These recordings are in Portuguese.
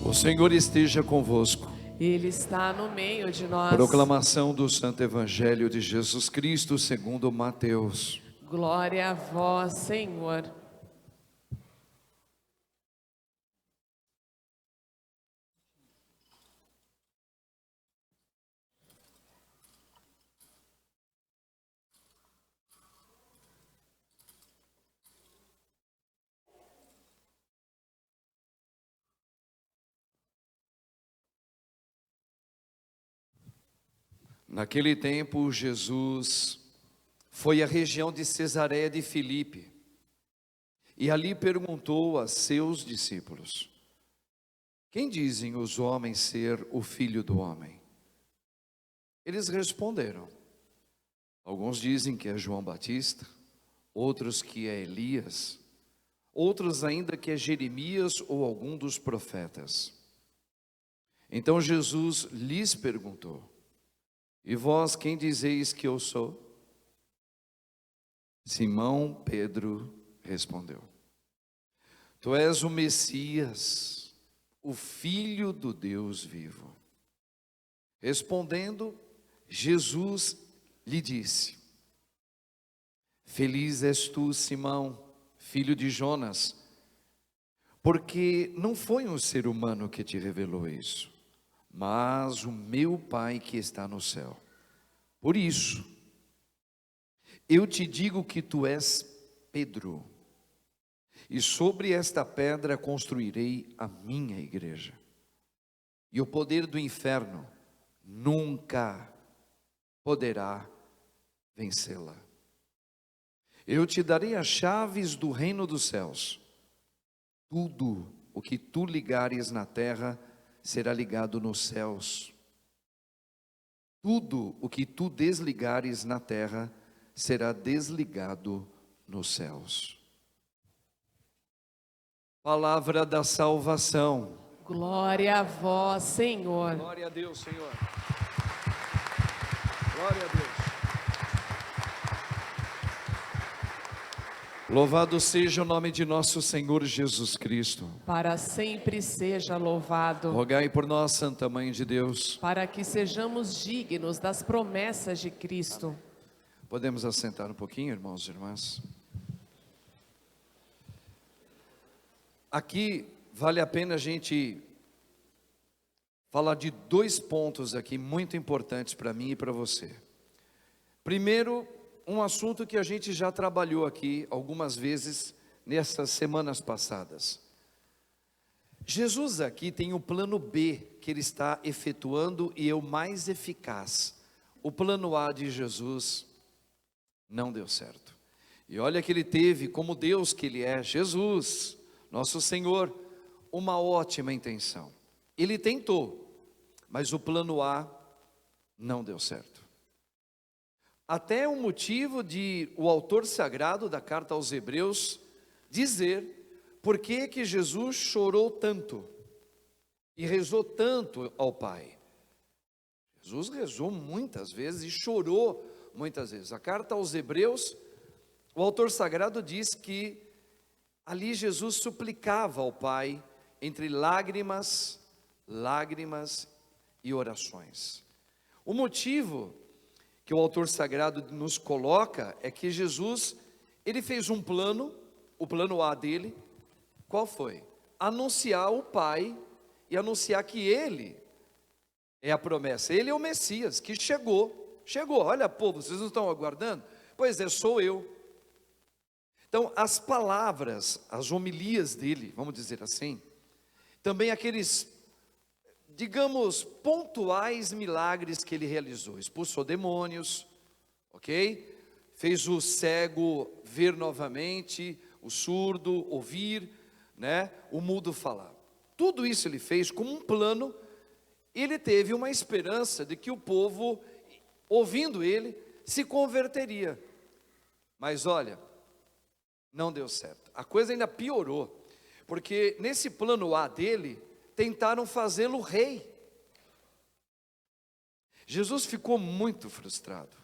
O Senhor esteja convosco. Ele está no meio de nós. Proclamação do Santo Evangelho de Jesus Cristo segundo Mateus. Glória a vós, Senhor. Naquele tempo, Jesus foi à região de Cesareia de Filipe e ali perguntou a seus discípulos: quem dizem os homens ser o Filho do Homem? Eles responderam: alguns dizem que é João Batista, outros que é Elias, outros ainda que é Jeremias ou algum dos profetas. Então Jesus lhes perguntou: e vós quem dizeis que eu sou? Simão Pedro respondeu: tu és o Messias, o Filho do Deus vivo. Respondendo, Jesus lhe disse: feliz és tu, Simão, filho de Jonas, porque não foi um ser humano que te revelou isso, mas o meu Pai que está no céu. Por isso, eu te digo que tu és Pedro, e sobre esta pedra construirei a minha igreja, e o poder do inferno nunca poderá vencê-la. Eu te darei as chaves do reino dos céus. Tudo o que tu ligares na terra será ligado nos céus. Tudo o que tu desligares na terra será desligado nos céus. Palavra da salvação. Glória a vós, Senhor. Glória a Deus, Senhor. Glória a Deus. Louvado seja o nome de nosso Senhor Jesus Cristo. Para sempre seja louvado. Rogai por nós, Santa Mãe de Deus, para que sejamos dignos das promessas de Cristo. Podemos assentar um pouquinho, irmãos e irmãs? Aqui vale a pena a gente falar de dois pontos aqui muito importantes para mim e para você. Primeiro, um assunto que a gente já trabalhou aqui algumas vezes nessas semanas passadas. Jesus aqui tem o plano B que ele está efetuando e é o mais eficaz. O plano A de Jesus não deu certo. E olha que ele teve, como Deus que ele é, Jesus, nosso Senhor, uma ótima intenção. Ele tentou, mas o plano A não deu certo. Até o motivo de o autor sagrado da carta aos Hebreus dizer por que que Jesus chorou tanto e rezou tanto ao Pai. Jesus rezou muitas vezes e chorou muitas vezes. A carta aos Hebreus, o autor sagrado diz que ali Jesus suplicava ao Pai entre lágrimas e orações. O motivo que o autor sagrado nos coloca é que Jesus, ele fez um plano, o plano A dele, qual foi? Anunciar o Pai e anunciar que ele é a promessa, ele é o Messias, que chegou, olha povo, vocês não estão aguardando? Pois é, sou eu. Então as palavras, as homilias dele, vamos dizer assim, também aqueles, digamos, pontuais milagres que ele realizou, expulsou demônios, ok? Fez o cego ver novamente, o surdo ouvir, né? O mudo falar. Tudo isso ele fez como um plano. Ele teve uma esperança de que o povo, ouvindo ele, se converteria. Mas olha, não deu certo. A coisa ainda piorou, porque nesse plano A dele, tentaram fazê-lo rei. Jesus ficou muito frustrado.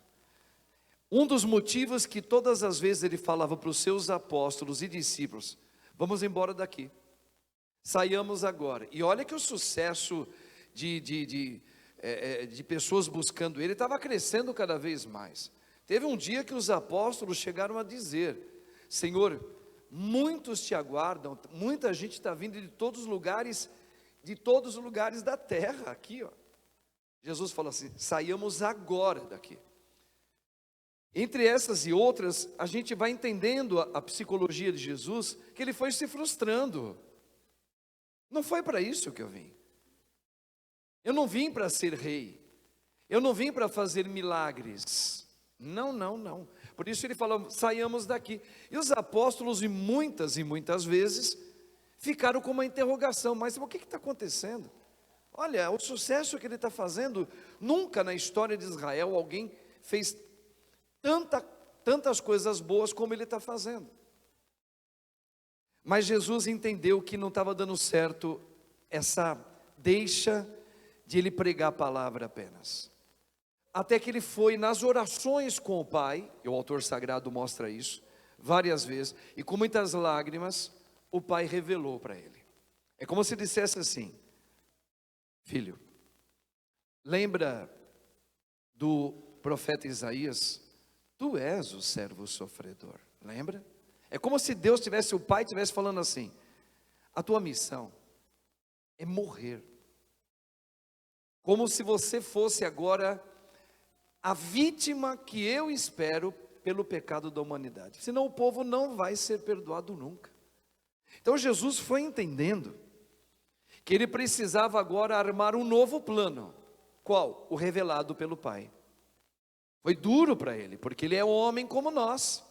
Um dos motivos que todas as vezes ele falava para os seus apóstolos e discípulos: vamos embora daqui, Saiamos agora. E olha que o sucesso de pessoas buscando ele estava crescendo cada vez mais. Teve um dia que os apóstolos chegaram a dizer: Senhor, muitos te aguardam, muita gente está vindo de todos os lugares da terra, aqui, ó. Jesus falou assim: saiamos agora daqui. Entre essas e outras, a gente vai entendendo a psicologia de Jesus, que ele foi se frustrando. Não foi para isso que eu vim. Eu não vim para ser rei. Eu não vim para fazer milagres. Não, não, não. Por isso ele falou: saiamos daqui. E os apóstolos, e muitas vezes, ficaram com uma interrogação: mas o que está acontecendo? Olha, o sucesso que ele está fazendo, nunca na história de Israel alguém fez tantas coisas boas como ele está fazendo. Mas Jesus entendeu que não estava dando certo essa deixa de ele pregar a palavra apenas. Até que ele foi nas orações com o Pai, e o autor sagrado mostra isso várias vezes, e com muitas lágrimas, o Pai revelou para ele. É como se dissesse assim: filho, lembra do profeta Isaías? Tu és o servo sofredor, lembra? É como se Deus tivesse, o Pai estivesse falando assim: a tua missão é morrer. Como se você fosse agora a vítima que eu espero pelo pecado da humanidade. Senão o povo não vai ser perdoado nunca. Então Jesus foi entendendo que ele precisava agora armar um novo plano. Qual? O revelado pelo Pai. Foi duro para ele, porque ele é homem como nós.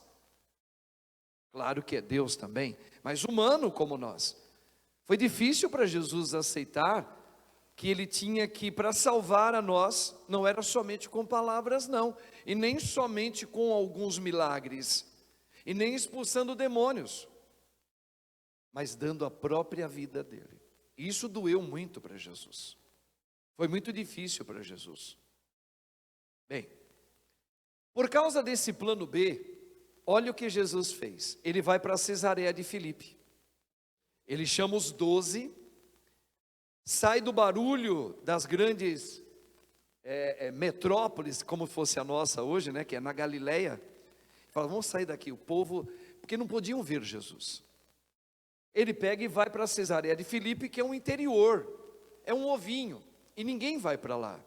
Claro que é Deus também, mas humano como nós. Foi difícil para Jesus aceitar que ele tinha que, para salvar a nós, não era somente com palavras não, e nem somente com alguns milagres, e nem expulsando demônios, mas dando a própria vida dele. Isso doeu muito para Jesus. Foi muito difícil para Jesus. Bem, por causa desse plano B, olha o que Jesus fez. Ele vai para Cesareia de Filipe. Ele chama os 12, sai do barulho das grandes metrópoles, como fosse a nossa hoje, né, que é na Galileia. Fala: vamos sair daqui, o povo, porque não podiam ver Jesus. Ele pega e vai para Cesareia de Filipe, que é um interior, é um ovinho, e ninguém vai para lá.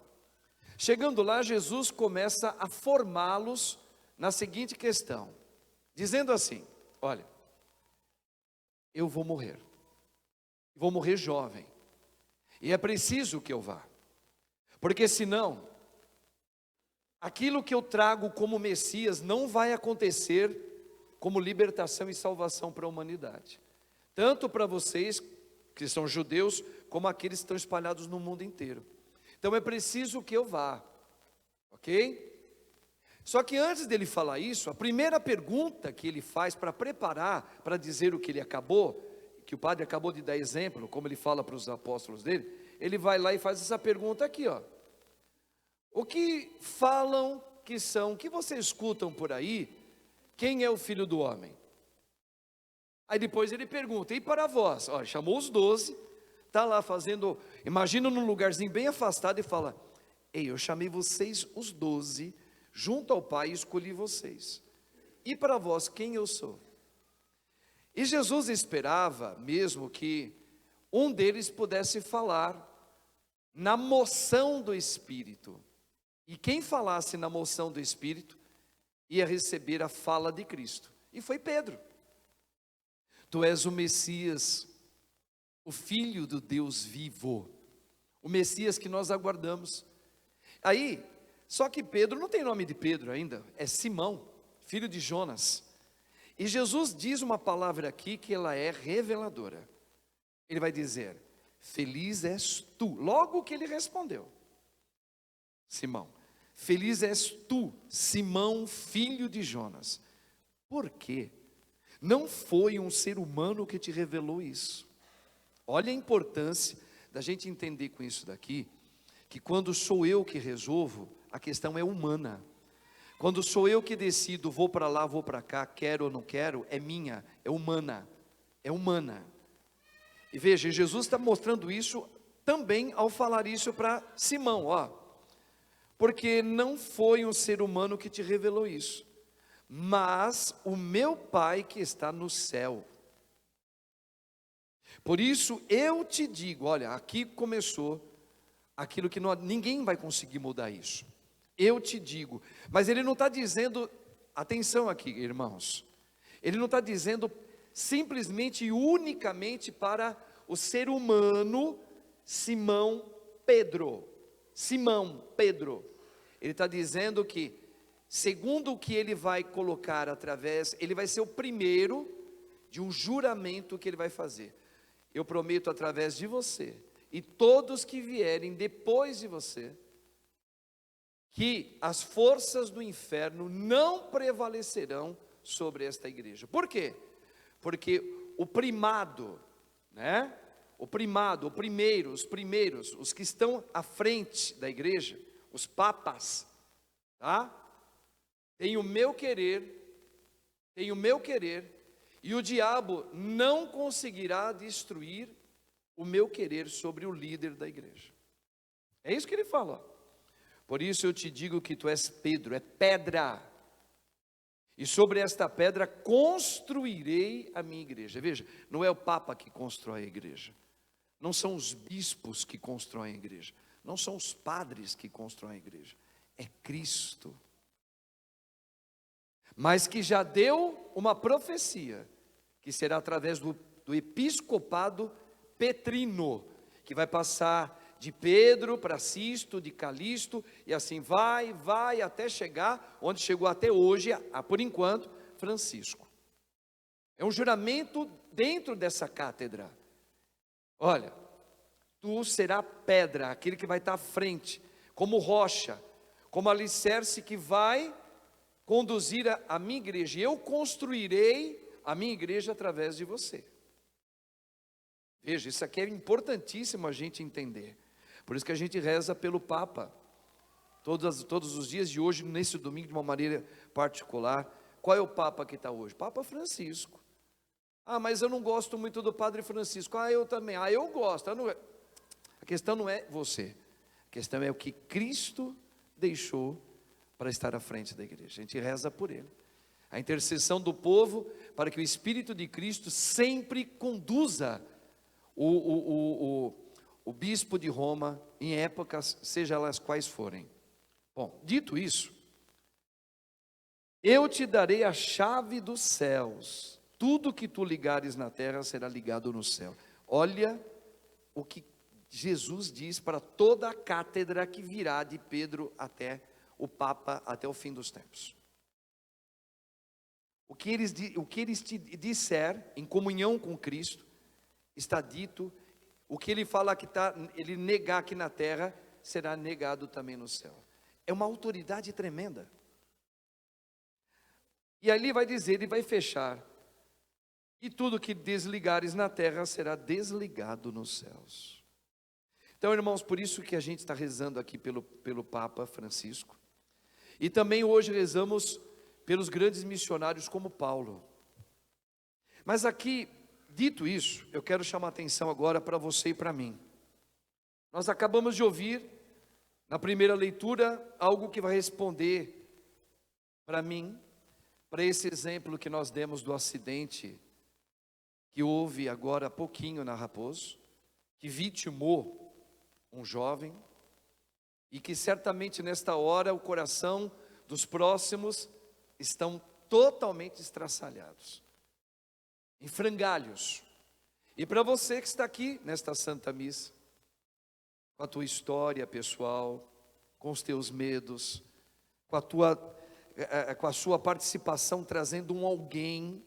Chegando lá, Jesus começa a formá-los na seguinte questão, dizendo assim: olha, eu vou morrer jovem, e é preciso que eu vá, porque senão, aquilo que eu trago como Messias não vai acontecer como libertação e salvação para a humanidade, tanto para vocês que são judeus, como aqueles que estão espalhados no mundo inteiro. Então é preciso que eu vá, ok? Só que antes dele falar isso, a primeira pergunta que ele faz para preparar, para dizer o que ele acabou, que o padre acabou de dar exemplo, como ele fala para os apóstolos dele, ele vai lá e faz essa pergunta aqui, ó: o que falam que são, o que vocês escutam por aí, quem é o Filho do Homem? Aí depois ele pergunta: e para vós? Ó, chamou os 12, está lá fazendo, imagina num lugarzinho bem afastado e fala: ei, eu chamei vocês os 12, junto ao Pai, e escolhi vocês. E para vós, quem eu sou? E Jesus esperava mesmo que um deles pudesse falar na moção do Espírito. E quem falasse na moção do Espírito ia receber a fala de Cristo. E foi Pedro. Tu és o Messias, o Filho do Deus vivo, o Messias que nós aguardamos. Aí, só que Pedro não tem nome de Pedro ainda, é Simão, filho de Jonas. E Jesus diz uma palavra aqui que ela é reveladora. Ele vai dizer: feliz és tu. Logo que ele respondeu, Simão, feliz és tu, Simão, filho de Jonas. Por quê? Não foi um ser humano que te revelou isso. Olha a importância da gente entender com isso daqui, que quando sou eu que resolvo, a questão é humana. Quando sou eu que decido, vou para lá, vou para cá, quero ou não quero, é minha, é humana, é humana. E veja, Jesus está mostrando isso também ao falar isso para Simão, ó. Porque não foi um ser humano que te revelou isso, mas o meu Pai que está no céu. Por isso eu te digo, olha, aqui começou aquilo que ninguém vai conseguir mudar isso. Eu te digo, mas ele não está dizendo, atenção aqui, irmãos, ele não está dizendo simplesmente e unicamente para o ser humano Simão Pedro. Ele está dizendo que, segundo o que ele vai colocar através, ele vai ser o primeiro de um juramento que ele vai fazer. Eu prometo através de você e todos que vierem depois de você, que as forças do inferno não prevalecerão sobre esta igreja. Por quê? Porque o primado, né? O primeiro, os primeiros, os que estão à frente da igreja, os papas, tá? Tem o meu querer, e o diabo não conseguirá destruir o meu querer sobre o líder da igreja. É isso que ele fala, ó. Por isso eu te digo que tu és Pedro, é pedra, e sobre esta pedra construirei a minha igreja. Veja, não é o Papa que constrói a igreja, não são os bispos que constroem a igreja, não são os padres que constroem a igreja, é Cristo. Mas que já deu uma profecia, que será através do episcopado petrino, que vai passar de Pedro para Sisto, de Calixto, e assim vai até chegar, onde chegou até hoje, por enquanto, Francisco. É um juramento dentro dessa cátedra. Olha, tu será pedra, aquele que vai estar à frente, como rocha, como alicerce que vai conduzir a minha igreja, e eu construirei a minha igreja através de você. Veja, isso aqui é importantíssimo a gente entender. Por isso que a gente reza pelo Papa, todos os dias de hoje, nesse domingo, de uma maneira particular. Qual é o Papa que está hoje? Papa Francisco. Ah, mas eu não gosto muito do Padre Francisco. Ah, eu também. Ah, eu gosto. A questão não é você. A questão é o que Cristo deixou para estar à frente da igreja. A gente reza por ele. A intercessão do povo para que o Espírito de Cristo sempre conduza o bispo de Roma em épocas, seja elas quais forem. Bom, dito isso, eu te darei a chave dos céus. Tudo que tu ligares na terra será ligado no céu. Olha o que Jesus diz para toda a cátedra que virá de Pedro até o Papa, até o fim dos tempos. O que eles te disser em comunhão com Cristo, está dito. O que ele fala que ele negar aqui na terra, será negado também no céu. É uma autoridade tremenda. E ali vai dizer, ele vai fechar, e tudo que desligares na terra será desligado nos céus. Então, irmãos, por isso que a gente está rezando aqui pelo Papa Francisco, e também hoje rezamos pelos grandes missionários como Paulo. Mas aqui, dito isso, eu quero chamar a atenção agora para você e para mim. Nós acabamos de ouvir, na primeira leitura, algo que vai responder para mim, para esse exemplo que nós demos do acidente que houve agora há pouquinho na Raposo, que vitimou um jovem, e que certamente nesta hora o coração dos próximos estão totalmente estraçalhados, em frangalhos. E para você que está aqui nesta Santa Missa, com a tua história pessoal, com os teus medos, com a sua participação trazendo um alguém,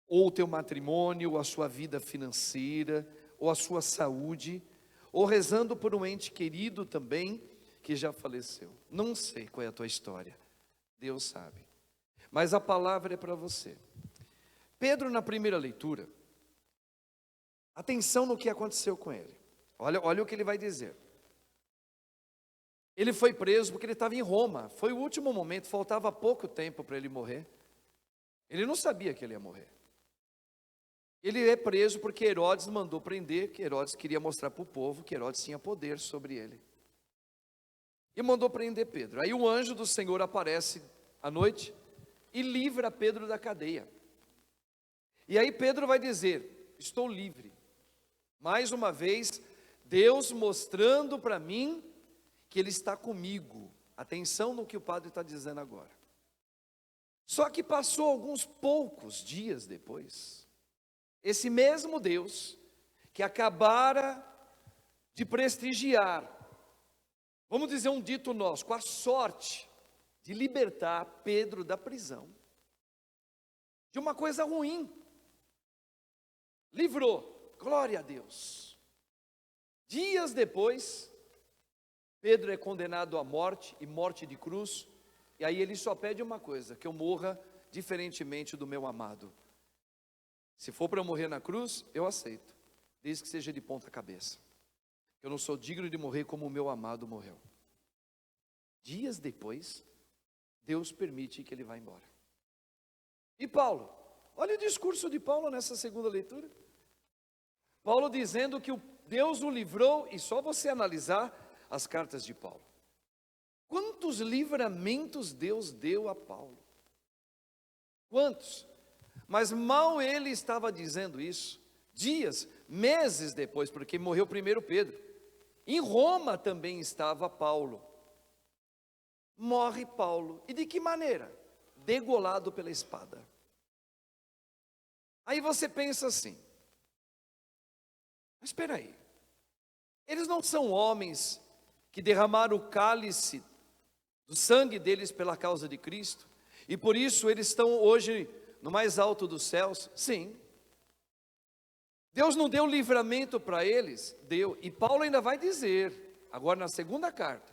ou o teu matrimônio, ou a sua vida financeira, ou a sua saúde, ou rezando por um ente querido também, que já faleceu. Não sei qual é a tua história, Deus sabe, mas a palavra é para você. Pedro, na primeira leitura, atenção no que aconteceu com ele. Olha o que ele vai dizer. Ele foi preso porque ele estava em Roma, foi o último momento, faltava pouco tempo para ele morrer. Ele não sabia que ele ia morrer. Ele é preso porque Herodes mandou prender, que Herodes queria mostrar para o povo que Herodes tinha poder sobre ele. E mandou prender Pedro. Aí o anjo do Senhor aparece à noite e livra Pedro da cadeia. E aí Pedro vai dizer: estou livre. Mais uma vez, Deus mostrando para mim que Ele está comigo. Atenção no que o padre está dizendo agora. Só que passou alguns poucos dias depois, esse mesmo Deus, que acabara de prestigiar, vamos dizer um dito nosso, com a sorte de libertar Pedro da prisão, de uma coisa ruim, livrou, glória a Deus. Dias depois, Pedro é condenado à morte, e morte de cruz, e aí ele só pede uma coisa: que eu morra diferentemente do meu amado. Se for para eu morrer na cruz, eu aceito, desde que seja de ponta cabeça. Eu não sou digno de morrer como o meu amado morreu. Dias depois, Deus permite que ele vá embora. E Paulo? Olha o discurso de Paulo nessa segunda leitura. Paulo dizendo que Deus o livrou, e só você analisar as cartas de Paulo. Quantos livramentos Deus deu a Paulo? Quantos? Mas mal ele estava dizendo isso, dias, meses depois, porque morreu primeiro Pedro. Em Roma também estava Paulo. Morre Paulo. E de que maneira? Degolado pela espada. Aí você pensa assim: mas espera aí, eles não são homens que derramaram o cálice do sangue deles pela causa de Cristo, e por isso eles estão hoje no mais alto dos céus? Sim. Deus não deu livramento para eles? Deu. E Paulo ainda vai dizer, agora na segunda carta: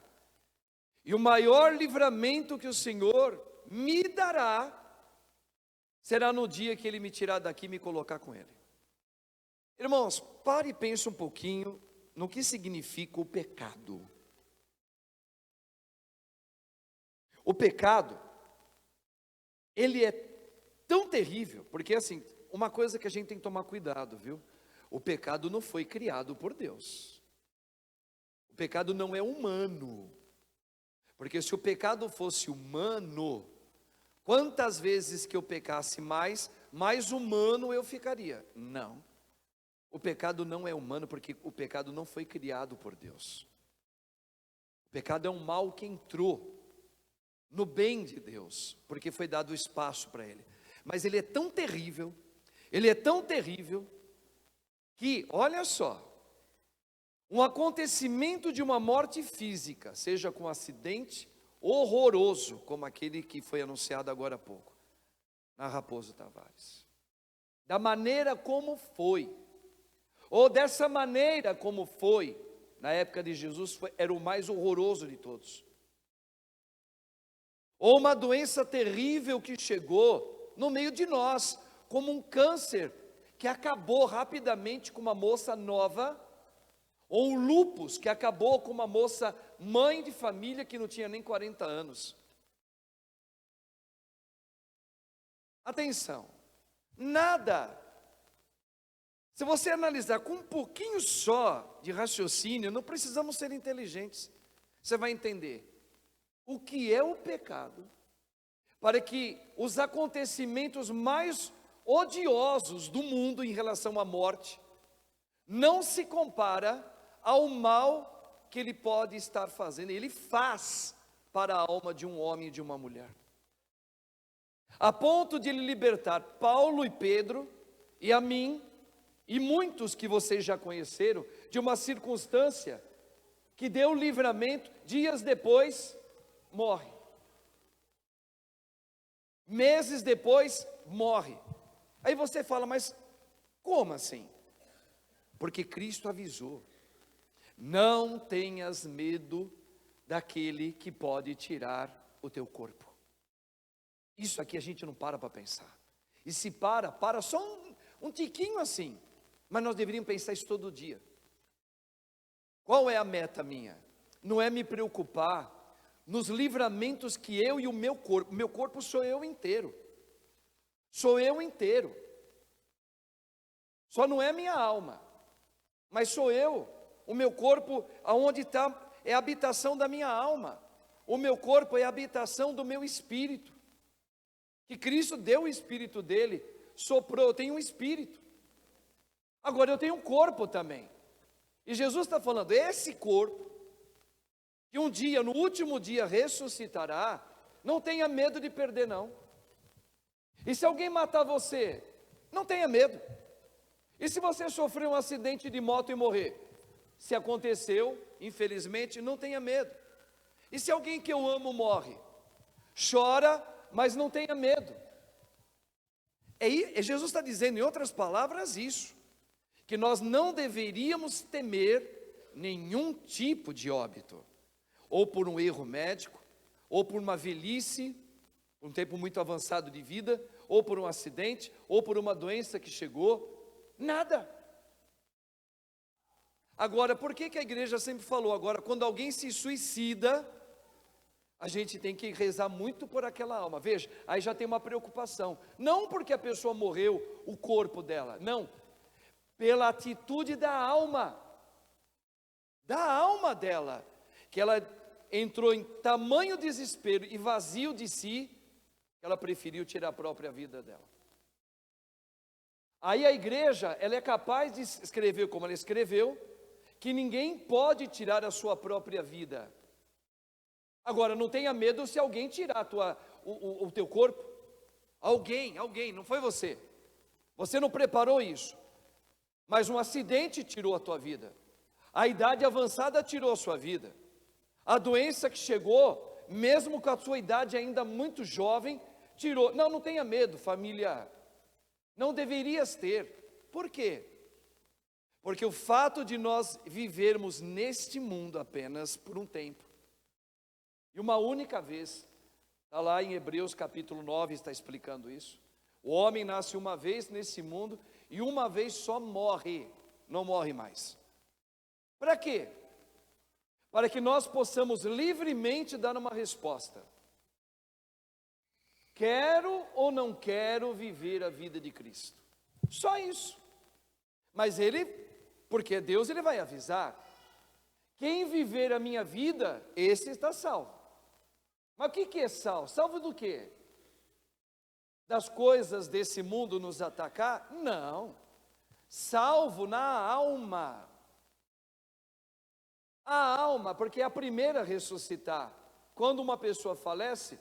e o maior livramento que o Senhor me dará será no dia que Ele me tirar daqui e me colocar com Ele. Irmãos, pare e pense um pouquinho no que significa o pecado. O pecado, ele é tão terrível, porque assim, uma coisa que a gente tem que tomar cuidado, viu? O pecado não foi criado por Deus. O pecado não é humano. Porque se o pecado fosse humano, quantas vezes que eu pecasse mais humano eu ficaria? Não. O pecado não é humano, porque o pecado não foi criado por Deus. O pecado é um mal que entrou no bem de Deus, porque foi dado espaço para ele. Mas ele é tão terrível, que, olha só, um acontecimento de uma morte física, seja com um acidente horroroso, como aquele que foi anunciado agora há pouco, na Raposo Tavares, da maneira como foi, ou dessa maneira como foi, na época de Jesus, era o mais horroroso de todos. Ou uma doença terrível que chegou no meio de nós, como um câncer que acabou rapidamente com uma moça nova, ou um lúpus que acabou com uma moça mãe de família que não tinha nem 40 anos. Atenção, nada, se você analisar com um pouquinho só de raciocínio, não precisamos ser inteligentes, você vai entender o que é o pecado, para que os acontecimentos mais odiosos do mundo em relação à morte, não se compara ao mal que ele pode estar fazendo, ele faz para a alma de um homem e de uma mulher, a ponto de ele libertar Paulo e Pedro, e a mim, e muitos que vocês já conheceram, de uma circunstância que deu livramento, dias depois, morre. Meses depois, morre. Aí você fala, mas como assim? Porque Cristo avisou: não tenhas medo daquele que pode tirar o teu corpo. Isso aqui a gente não para pensar. E se para só um tiquinho assim. Mas nós deveríamos pensar isso todo dia. Qual é a meta minha? Não é me preocupar nos livramentos que eu e o meu corpo sou eu inteiro. Sou eu inteiro. Só não é minha alma, mas sou eu. O meu corpo, aonde está, é a habitação da minha alma. O meu corpo é a habitação do meu espírito. Que Cristo deu o espírito dele, soprou, eu tenho um espírito. Agora eu tenho um corpo também. E Jesus está falando, esse corpo, que um dia, no último dia, ressuscitará, não tenha medo de perder, não. E se alguém matar você, não tenha medo. E se você sofrer um acidente de moto e morrer? Se aconteceu, infelizmente, não tenha medo. E se alguém que eu amo morre? Chora, mas não tenha medo. Jesus está dizendo, em outras palavras, isso. Que nós não deveríamos temer nenhum tipo de óbito. Ou por um erro médico, ou por uma velhice, um tempo muito avançado de vida, ou por um acidente, ou por uma doença que chegou, nada. Agora, por que a igreja sempre falou, agora, quando alguém se suicida, a gente tem que rezar muito por aquela alma, veja, aí já tem uma preocupação, não porque a pessoa morreu, o corpo dela, não, pela atitude da alma dela, que ela entrou em tamanho desespero e vazio de si, ela preferiu tirar a própria vida dela. Aí a igreja, ela é capaz de escrever como ela escreveu, que ninguém pode tirar a sua própria vida. Agora, não tenha medo se alguém tirar o teu corpo. Alguém, não foi você. Você não preparou isso. Mas um acidente tirou a tua vida. A idade avançada tirou a sua vida. A doença que chegou, mesmo com a sua idade ainda muito jovem, tirou. Não tenha medo, família. Não deverias ter. Por quê? Porque o fato de nós vivermos neste mundo apenas por um tempo, e uma única vez, está lá em Hebreus capítulo 9, está explicando isso. O homem nasce uma vez nesse mundo, e uma vez só morre, não morre mais. Para quê? Para que nós possamos livremente dar uma resposta. Quero ou não quero viver a vida de Cristo? Só isso. Mas porque Deus ele vai avisar. Quem viver a minha vida, esse está salvo. Mas o que é salvo? Salvo do quê? Das coisas desse mundo nos atacar? Não. Salvo na alma. A alma, porque é a primeira a ressuscitar. Quando uma pessoa falece,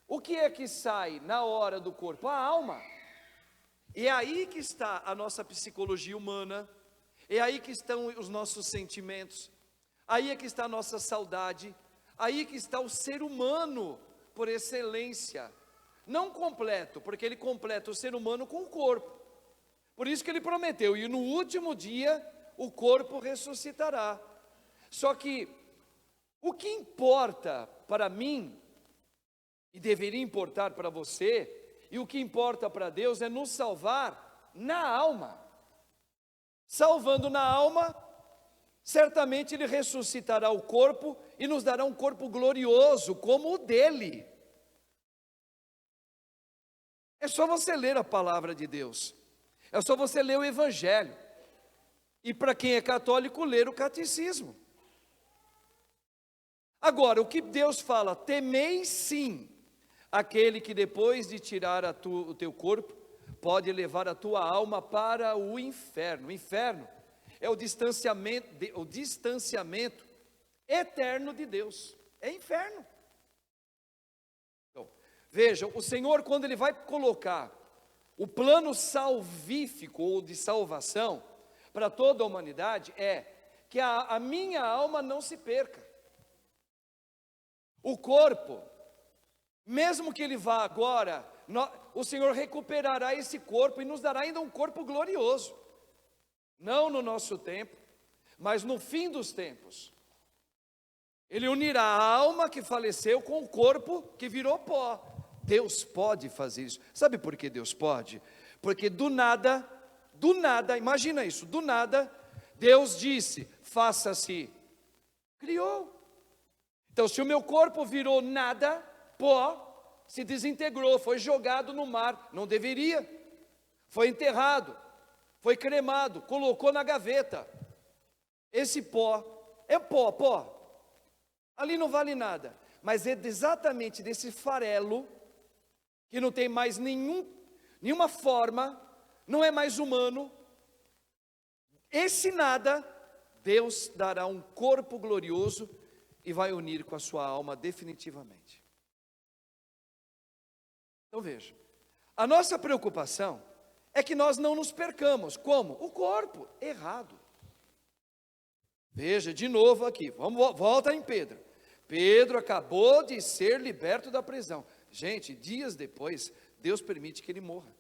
o que é que sai na hora do corpo? A alma. E é aí que está a nossa psicologia humana, é aí que estão os nossos sentimentos, aí é que está a nossa saudade, aí que está o ser humano por excelência, não completo, porque ele completa o ser humano com o corpo, por isso que ele prometeu, e no último dia o corpo ressuscitará. Só que o que importa para mim, e deveria importar para você, e o que importa para Deus é nos salvar na alma. Salvando na alma, certamente Ele ressuscitará o corpo e nos dará um corpo glorioso como o dele. É só você ler a palavra de Deus, é só você ler o Evangelho, e para quem é católico, ler o catecismo. Agora, o que Deus fala, temei sim, aquele que depois de tirar o teu corpo, pode levar a tua alma para o inferno. O inferno é o distanciamento eterno de Deus. É inferno. Então, vejam, o Senhor, quando Ele vai colocar o plano salvífico ou de salvação para toda a humanidade, é que a minha alma não se perca. O corpo, mesmo que ele vá agora, o Senhor recuperará esse corpo e nos dará ainda um corpo glorioso. Não no nosso tempo, mas no fim dos tempos. Ele unirá a alma que faleceu com o corpo que virou pó. Deus pode fazer isso. Sabe por que Deus pode? Porque do nada, imagina isso, do nada, Deus disse, faça-se. Criou. Então se o meu corpo virou nada, pó, se desintegrou, foi jogado no mar, não deveria, foi enterrado, foi cremado, colocou na gaveta. Esse pó é pó. Ali não vale nada, mas é exatamente desse farelo, que não tem mais nenhuma forma, não é mais humano. Esse nada, Deus dará um corpo glorioso e vai unir com a sua alma definitivamente. Então veja, a nossa preocupação é que nós não nos percamos. Como? O corpo, errado. Veja, de novo aqui, volta em Pedro. Pedro acabou de ser liberto da prisão. Gente, dias depois, Deus permite que ele morra.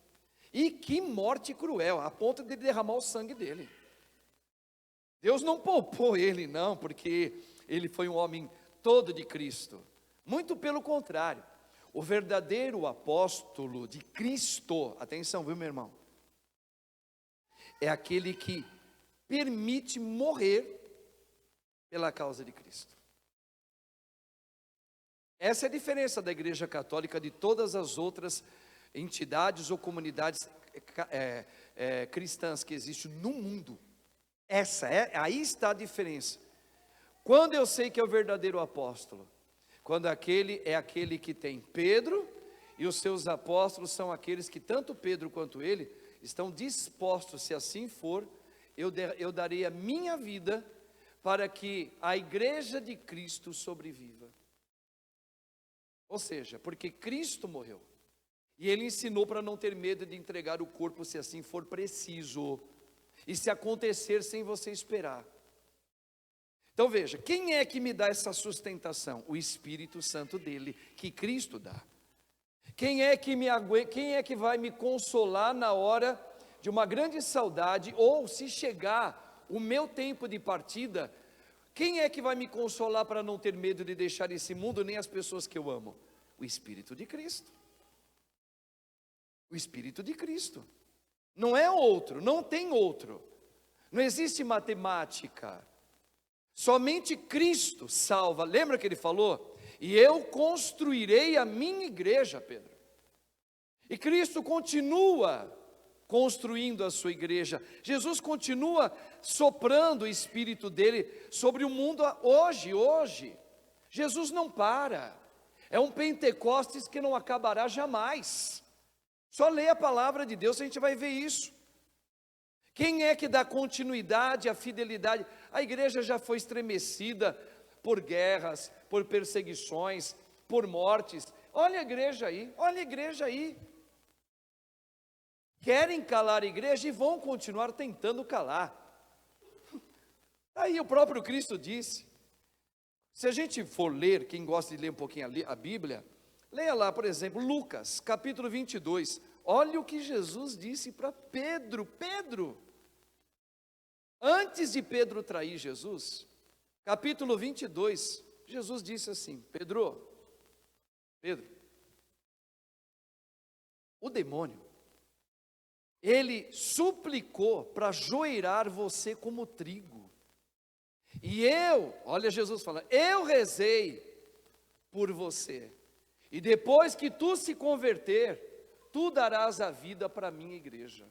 E que morte cruel, a ponto de derramar o sangue dele. Deus não poupou ele não, porque ele foi um homem todo de Cristo. Muito pelo contrário. O verdadeiro apóstolo de Cristo, atenção, viu, meu irmão? É aquele que permite morrer pela causa de Cristo. Essa é a diferença da Igreja Católica de todas as outras entidades ou comunidades cristãs que existem no mundo. Aí está a diferença. Quando eu sei que é o verdadeiro apóstolo? Quando aquele é aquele que tem Pedro, e os seus apóstolos são aqueles que tanto Pedro quanto ele estão dispostos, se assim for, eu darei a minha vida para que a igreja de Cristo sobreviva. Ou seja, porque Cristo morreu, e ele ensinou para não ter medo de entregar o corpo se assim for preciso, e se acontecer sem você esperar. Então veja, quem é que me dá essa sustentação? O Espírito Santo dele, que Cristo dá. Quem é que vai me consolar na hora de uma grande saudade, ou se chegar o meu tempo de partida? Quem é que vai me consolar para não ter medo de deixar esse mundo, nem as pessoas que eu amo? O Espírito de Cristo. O Espírito de Cristo. Não é outro, não tem outro. Não existe matemática. Somente Cristo salva. Lembra que ele falou? E eu construirei a minha igreja, Pedro. E Cristo continua construindo a sua igreja. Jesus continua soprando o Espírito dele sobre o mundo hoje. Jesus não para. É um Pentecostes que não acabará jamais. Só leia a palavra de Deus, a gente vai ver isso. Quem é que dá continuidade à fidelidade? A igreja já foi estremecida por guerras, por perseguições, por mortes. Olha a igreja aí. Querem calar a igreja e vão continuar tentando calar. Aí o próprio Cristo disse. Se a gente for ler, quem gosta de ler um pouquinho a Bíblia, leia lá, por exemplo, Lucas, capítulo 22. Olha o que Jesus disse para Pedro. Antes de Pedro trair Jesus, capítulo 22, Jesus disse assim: Pedro, o demônio, ele suplicou para joeirar você como trigo. E olha Jesus falando, eu rezei por você. E depois que tu se converter, tu darás a vida para a minha igreja.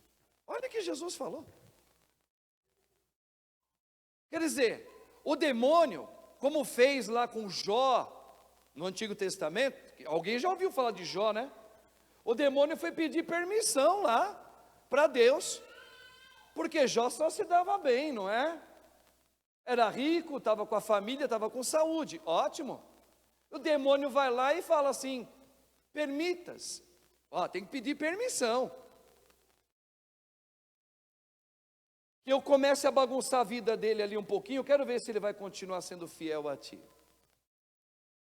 Olha o que Jesus falou. Quer dizer, o demônio, como fez lá com Jó, no Antigo Testamento, alguém já ouviu falar de Jó, né? O demônio foi pedir permissão lá, para Deus, porque Jó só se dava bem, não é? Era rico, estava com a família, estava com saúde, ótimo. O demônio vai lá e fala assim, permitas, tem que pedir permissão. Que eu comece a bagunçar a vida dele ali um pouquinho, eu quero ver se ele vai continuar sendo fiel a ti.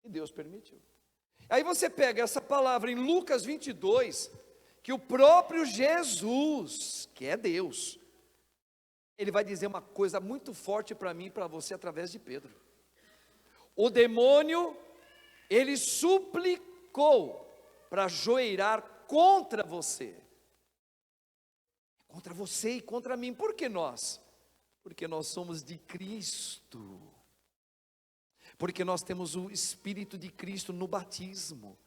E Deus permitiu. Aí você pega essa palavra em Lucas 22, que o próprio Jesus, que é Deus, ele vai dizer uma coisa muito forte para mim e para você através de Pedro. O demônio, ele suplicou para joeirar contra você. Contra você e contra mim. Por que nós? Porque nós somos de Cristo. Porque nós temos o Espírito de Cristo no batismo.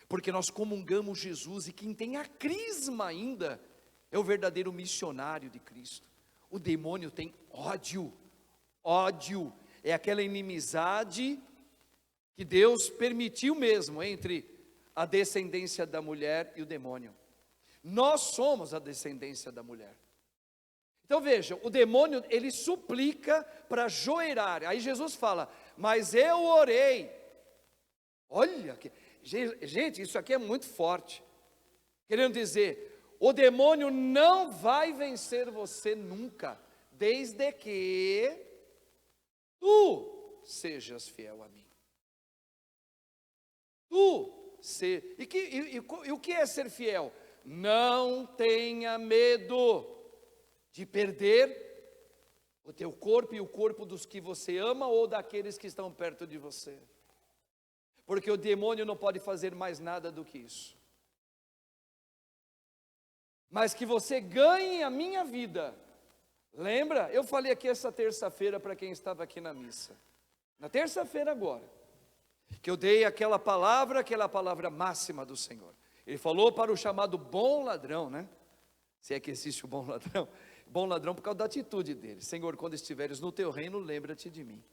Porque nós comungamos Jesus, e quem tem a crisma ainda é o verdadeiro missionário de Cristo. O demônio tem ódio, ódio, é aquela inimizade que Deus permitiu mesmo entre a descendência da mulher e o demônio. Nós somos a descendência da mulher. Então veja, o demônio, ele suplica para joeirar. Aí Jesus fala, mas eu orei. Olha, gente, isso aqui é muito forte. Querendo dizer, o demônio não vai vencer você nunca, desde que tu sejas fiel a mim. E o que é ser fiel? Não tenha medo de perder o teu corpo e o corpo dos que você ama ou daqueles que estão perto de você. Porque o demônio não pode fazer mais nada do que isso. Mas que você ganhe a minha vida. Lembra? Eu falei aqui essa terça-feira para quem estava aqui na missa. Na terça-feira agora. Que eu dei aquela palavra máxima do Senhor. Ele falou para o chamado bom ladrão, né? Se é que existe o bom ladrão. Bom ladrão por causa da atitude dele. Senhor, quando estiveres no teu reino, lembra-te de mim.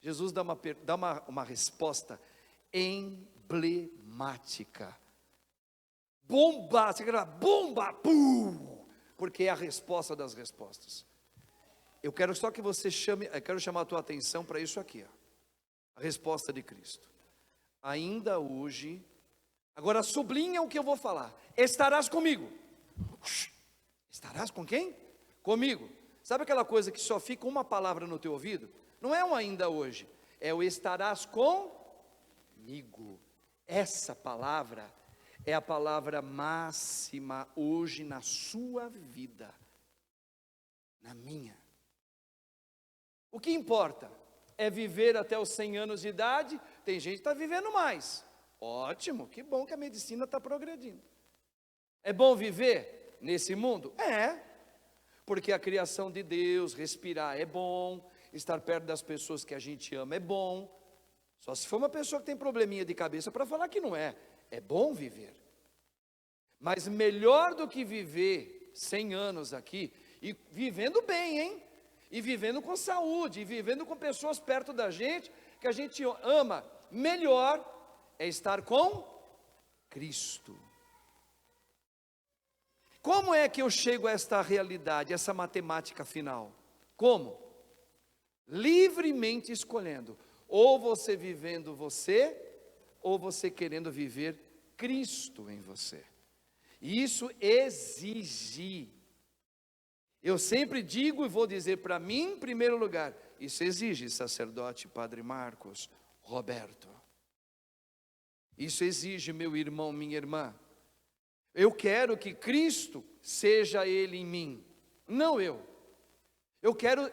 Jesus dá uma resposta emblemática. Bombástica, bomba, pum! Porque é a resposta das respostas. Eu quero só que você quero chamar a tua atenção para isso aqui, ó. A resposta de Cristo. Ainda hoje, agora sublinha o que eu vou falar. Estarás comigo. Estarás com quem? Comigo. Sabe aquela coisa que só fica uma palavra no teu ouvido? Não é um ainda hoje, é o estarás comigo. Essa palavra é a palavra máxima hoje na sua vida, na minha. O que importa é viver até os 100 anos de idade. Tem gente que está vivendo mais. Ótimo, que bom que a medicina está progredindo. É bom viver nesse mundo? É, porque a criação de Deus, respirar é bom, estar perto das pessoas que a gente ama é bom. Só se for uma pessoa que tem probleminha de cabeça para falar que não é. É bom viver. Mas melhor do que viver 100 anos aqui, e vivendo bem, hein? E vivendo com saúde, e vivendo com pessoas perto da gente, que a gente ama, melhor é estar com Cristo. Como é que eu chego a esta realidade, essa matemática final? Como? Livremente escolhendo, ou você vivendo você, ou você querendo viver Cristo em você. E isso exige. Eu sempre digo e vou dizer para mim em primeiro lugar, isso exige, sacerdote, Padre Marcos, Roberto. Isso exige, meu irmão, minha irmã. Eu quero que Cristo seja Ele em mim, não eu. Eu quero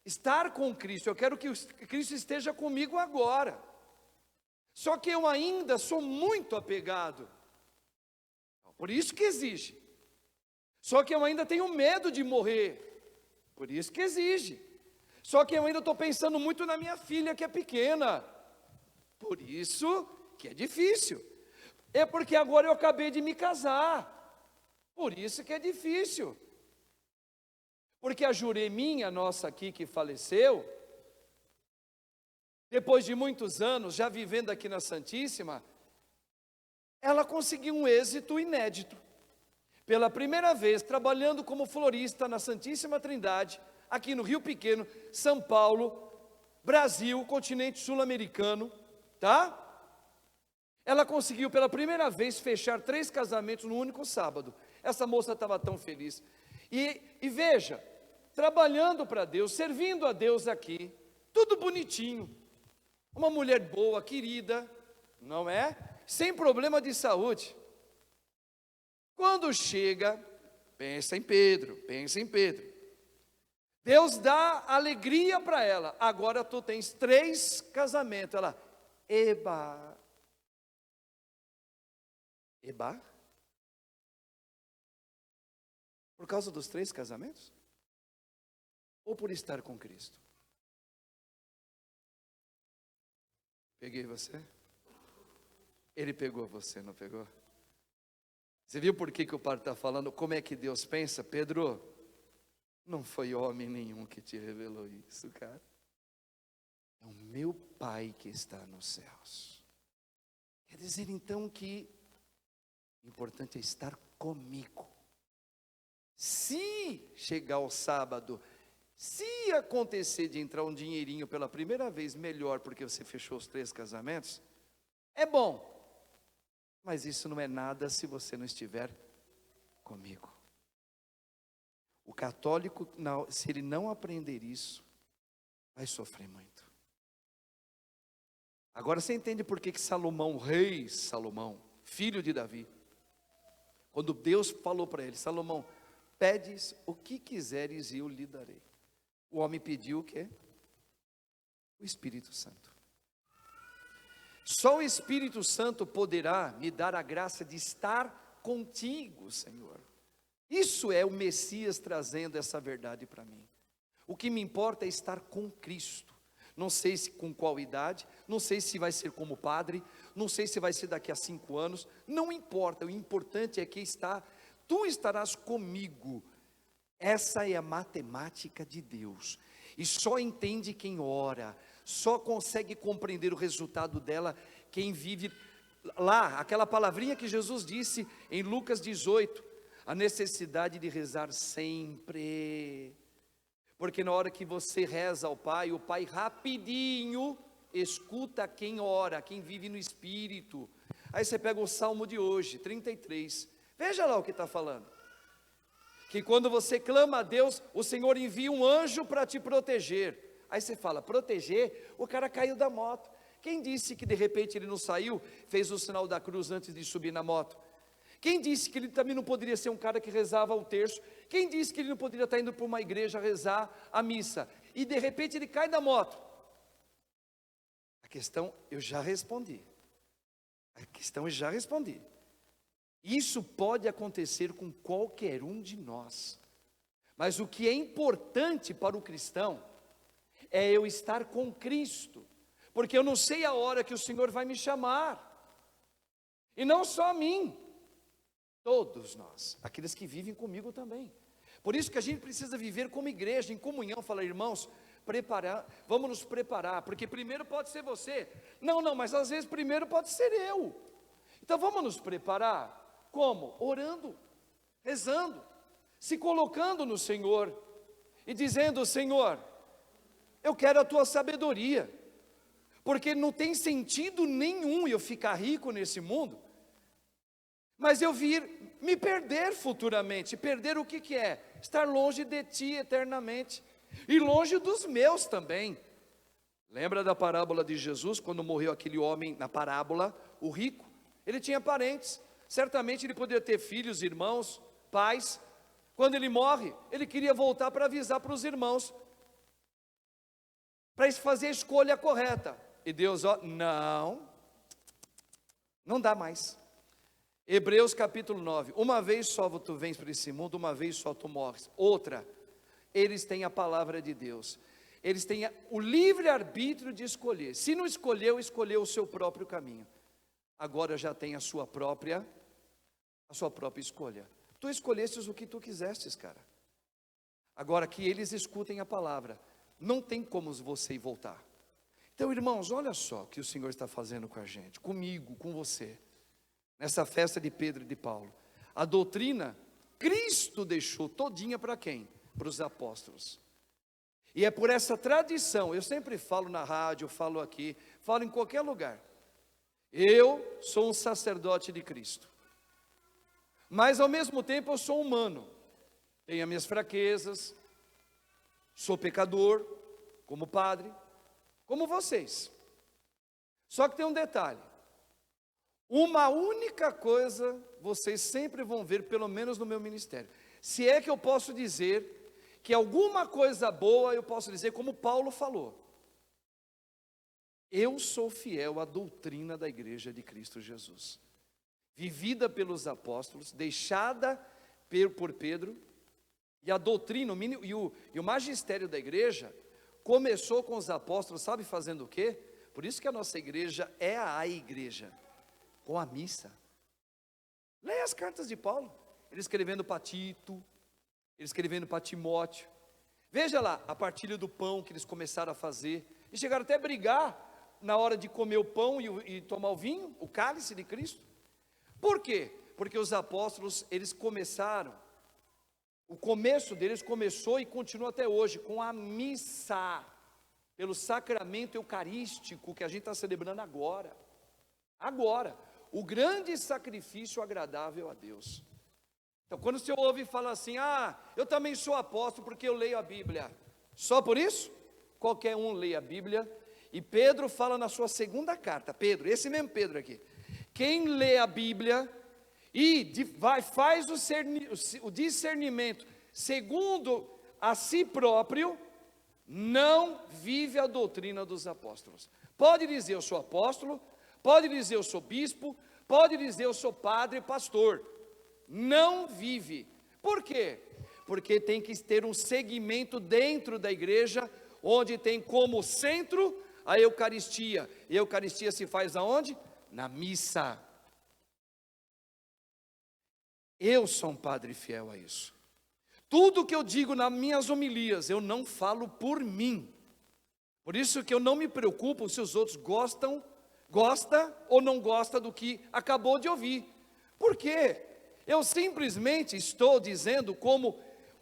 estar com Cristo, eu quero que Cristo esteja comigo agora. Só que eu ainda sou muito apegado, por isso que exige. Só que eu ainda tenho medo de morrer, por isso que exige. Só que eu ainda estou pensando muito na minha filha que é pequena, por isso que é difícil. É porque agora eu acabei de me casar, por isso que é difícil. Porque a Jureminha, nossa aqui que faleceu, depois de muitos anos, já vivendo aqui na Santíssima, ela conseguiu um êxito inédito. Pela primeira vez, trabalhando como florista na Santíssima Trindade, aqui no Rio Pequeno, São Paulo, Brasil, continente sul-americano, tá? Ela conseguiu pela primeira vez fechar 3 casamentos no único sábado. Essa moça estava tão feliz. E veja, trabalhando para Deus, servindo a Deus aqui, tudo bonitinho. Uma mulher boa, querida, não é? Sem problema de saúde. Quando chega, pensa em Pedro. Deus dá alegria para ela. Agora tu tens 3 casamentos. Ela, eba. Por causa dos 3 casamentos? Ou por estar com Cristo? Peguei você? Ele pegou você, não pegou? Você viu por que o padre está falando? Como é que Deus pensa? Pedro, não foi homem nenhum que te revelou isso, cara. É o meu Pai que está nos céus. Quer dizer então que o importante é estar comigo. Se chegar o sábado, se acontecer de entrar um dinheirinho pela primeira vez, melhor, porque você fechou os 3 casamentos, é bom. Mas isso não é nada se você não estiver comigo. O católico, se ele não aprender isso, vai sofrer muito. Agora você entende por que Salomão, rei Salomão, filho de Davi, quando Deus falou para ele: Salomão, pedes o que quiseres e eu lhe darei. O homem pediu o quê? O Espírito Santo. Só o Espírito Santo poderá me dar a graça de estar contigo, Senhor. Isso é o Messias trazendo essa verdade para mim. O que me importa é estar com Cristo. Não sei se com qual idade, não sei se vai ser como padre, não sei se vai ser daqui a 5 anos, não importa, o importante é que tu estarás comigo. Essa é a matemática de Deus, e só entende quem ora, só consegue compreender o resultado dela quem vive lá, aquela palavrinha que Jesus disse em Lucas 18, a necessidade de rezar sempre, porque na hora que você reza ao Pai, o Pai rapidinho escuta quem ora, quem vive no Espírito. Aí você pega o Salmo de hoje, 33, veja lá o que está falando, que quando você clama a Deus, o Senhor envia um anjo para te proteger. Aí você fala, proteger? O cara caiu da moto. Quem disse que de repente ele não saiu, fez o sinal da cruz antes de subir na moto? Quem disse que ele também não poderia ser um cara que rezava o terço? Quem disse que ele não poderia estar indo para uma igreja rezar a missa? E de repente ele cai da moto. A questão eu já respondi. Isso pode acontecer com qualquer um de nós. Mas o que é importante para o cristão é eu estar com Cristo, porque eu não sei a hora que o Senhor vai me chamar, e não só a mim, todos nós, aqueles que vivem comigo também. Por isso que a gente precisa viver como igreja, em comunhão, falar, irmãos, vamos nos preparar, porque primeiro pode ser você, não, mas às vezes primeiro pode ser eu, então vamos nos preparar, como? Orando, rezando, se colocando no Senhor, e dizendo, Senhor, eu quero a tua sabedoria, porque não tem sentido nenhum eu ficar rico nesse mundo, mas eu vir me perder futuramente. Perder o que é? Estar longe de ti eternamente, e longe dos meus também. Lembra da parábola de Jesus, quando morreu aquele homem na parábola, o rico? Ele tinha parentes, certamente ele poderia ter filhos, irmãos, pais. Quando ele morre, ele queria voltar para avisar para os irmãos, para fazer a escolha correta, e Deus, não dá mais. Hebreus capítulo 9, uma vez só tu vens para esse mundo, uma vez só tu morres. Outra, eles têm a palavra de Deus, eles têm o livre-arbítrio de escolher. Se não escolheu o seu próprio caminho, agora já tem a sua própria escolha. Tu escolhestes o que tu quisestes, cara. Agora que eles escutem a palavra, não tem como você ir voltar. Então, irmãos, olha só o que o Senhor está fazendo com a gente, comigo, com você, nessa festa de Pedro e de Paulo. A doutrina, Cristo deixou todinha para quem? Para os apóstolos. E é por essa tradição, eu sempre falo na rádio, falo aqui, falo em qualquer lugar, eu sou um sacerdote de Cristo, mas ao mesmo tempo eu sou humano, tenho as minhas fraquezas, sou pecador, como padre, como vocês. Só que tem um detalhe, uma única coisa vocês sempre vão ver, pelo menos no meu ministério, se é que eu posso dizer que alguma coisa boa, eu posso dizer como Paulo falou, eu sou fiel à doutrina da igreja de Cristo Jesus, vivida pelos apóstolos, deixada por Pedro, e a doutrina, e o magistério da igreja, começou com os apóstolos, sabe fazendo o quê? Por isso que a nossa igreja é a igreja, com a missa. Leia as cartas de Paulo, ele escrevendo para Tito, ele escrevendo para Timóteo. Veja lá, a partilha do pão que eles começaram a fazer, e chegaram até a brigar na hora de comer o pão e tomar o vinho, o cálice de Cristo. Por quê? Porque os apóstolos, eles começaram, o começo deles começou e continua até hoje, com a missa, pelo sacramento eucarístico que a gente está celebrando agora. Agora, o grande sacrifício agradável a Deus. Então, quando você ouve e fala assim, eu também sou apóstolo porque eu leio a Bíblia. Só por isso? Qualquer um lê a Bíblia. E Pedro fala na sua segunda carta, Pedro, esse mesmo Pedro aqui. Quem lê a Bíblia e faz o discernimento segundo a si próprio, não vive a doutrina dos apóstolos. Pode dizer eu sou apóstolo, pode dizer eu sou bispo, pode dizer eu sou padre, pastor. Não vive. Por quê? Porque tem que ter um segmento dentro da igreja, onde tem como centro a Eucaristia. E a Eucaristia se faz aonde? Na missa. Eu sou um padre fiel a isso. Tudo que eu digo nas minhas homilias, eu não falo por mim. Por isso que eu não me preocupo se os outros gosta ou não gosta do que acabou de ouvir. Por quê? Eu simplesmente estou dizendo como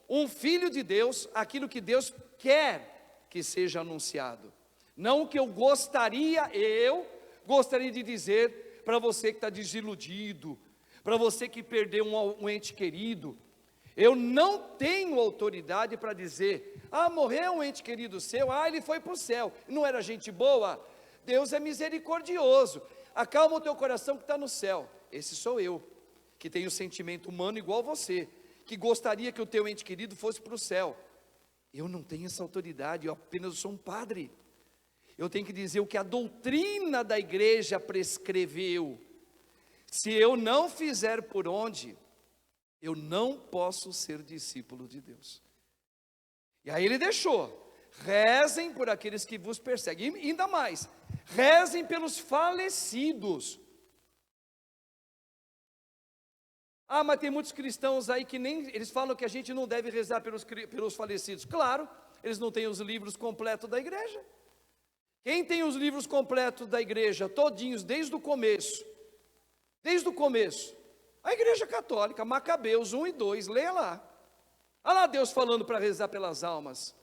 um filho de Deus, aquilo que Deus quer que seja anunciado. Não o que eu gostaria de dizer para você que está desiludido, para você que perdeu um ente querido. Eu não tenho autoridade para dizer, morreu um ente querido seu, ele foi para o céu, não era gente boa. Deus é misericordioso, acalma o teu coração que está no céu. Esse sou eu, que tenho sentimento humano igual você, que gostaria que o teu ente querido fosse para o céu. Eu não tenho essa autoridade, eu apenas sou um padre. Eu tenho que dizer o que a doutrina da igreja prescreveu. Se eu não fizer por onde, eu não posso ser discípulo de Deus. E aí ele deixou, rezem por aqueles que vos perseguem, e ainda mais, rezem pelos falecidos. Mas tem muitos cristãos aí que nem, eles falam que a gente não deve rezar pelos falecidos. Claro, eles não têm os livros completos da igreja. Quem tem os livros completos da igreja, todinhos, desde o começo, a igreja católica, Macabeus 1 e 2, leia lá. Olha lá Deus falando para rezar pelas almas,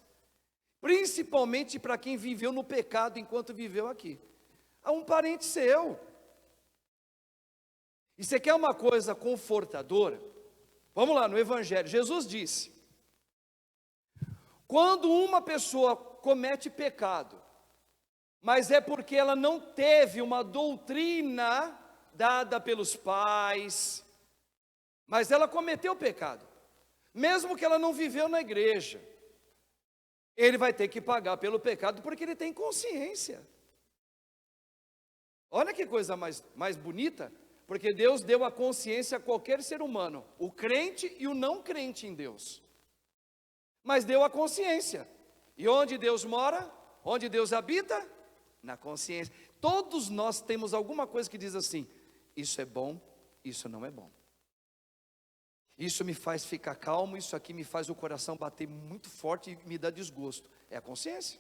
principalmente para quem viveu no pecado enquanto viveu aqui. Um parente seu. E você quer uma coisa confortadora? Vamos lá, no Evangelho, Jesus disse, quando uma pessoa comete pecado, mas é porque ela não teve uma doutrina dada pelos pais, mas ela cometeu pecado, mesmo que ela não viveu na igreja, ele vai ter que pagar pelo pecado, porque ele tem consciência. Olha que coisa mais bonita, porque Deus deu a consciência a qualquer ser humano, o crente e o não crente em Deus, mas deu a consciência. E onde Deus mora, onde Deus habita? Na consciência. Todos nós temos alguma coisa que diz assim, isso é bom, isso não é bom. Isso me faz ficar calmo, isso aqui me faz o coração bater muito forte e me dá desgosto. É a consciência.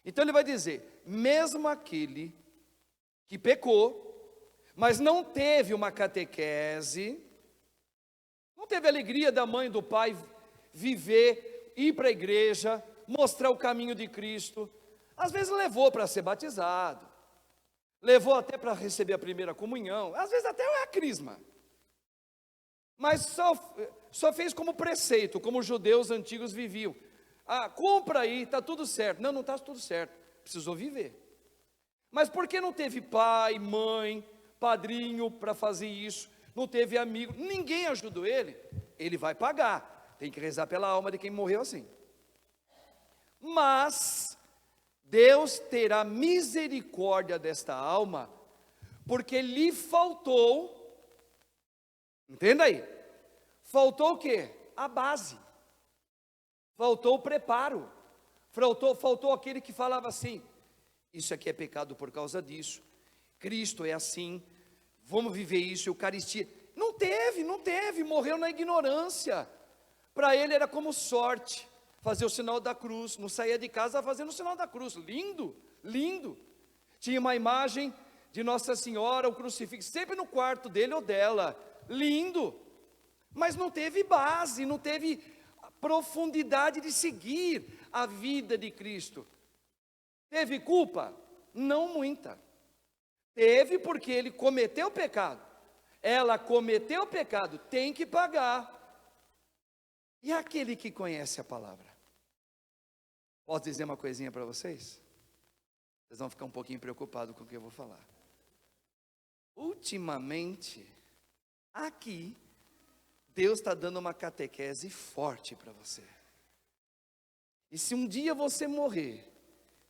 Então ele vai dizer, mesmo aquele que pecou, mas não teve uma catequese, não teve a alegria da mãe e do pai viver, ir para a igreja, mostrar o caminho de Cristo, às vezes levou para ser batizado, levou até para receber a primeira comunhão, às vezes até a crisma, mas só fez como preceito, como os judeus antigos viviam. Cumpra aí, está tudo certo. Não está tudo certo, precisou viver. Mas por que não teve pai, mãe, padrinho para fazer isso? Não teve amigo, ninguém ajudou ele? Ele vai pagar, tem que rezar pela alma de quem morreu assim. Mas Deus terá misericórdia desta alma, porque lhe faltou, entenda aí, faltou o quê? A base, faltou o preparo, faltou aquele que falava assim, isso aqui é pecado por causa disso, Cristo é assim, vamos viver isso, Eucaristia. não teve, morreu na ignorância. Para ele era como sorte, fazer o sinal da cruz, não saía de casa fazendo o sinal da cruz, lindo, lindo. Tinha uma imagem de Nossa Senhora, o crucifixo, sempre no quarto dele ou dela, lindo, mas não teve base, não teve profundidade de seguir a vida de Cristo. Teve culpa? Não muita. Teve porque ele cometeu pecado. Ela cometeu pecado, tem que pagar. E aquele que conhece a palavra? Posso dizer uma coisinha para vocês? Vocês vão ficar um pouquinho preocupados com o que eu vou falar. Ultimamente, aqui, Deus está dando uma catequese forte para você. E se um dia você morrer,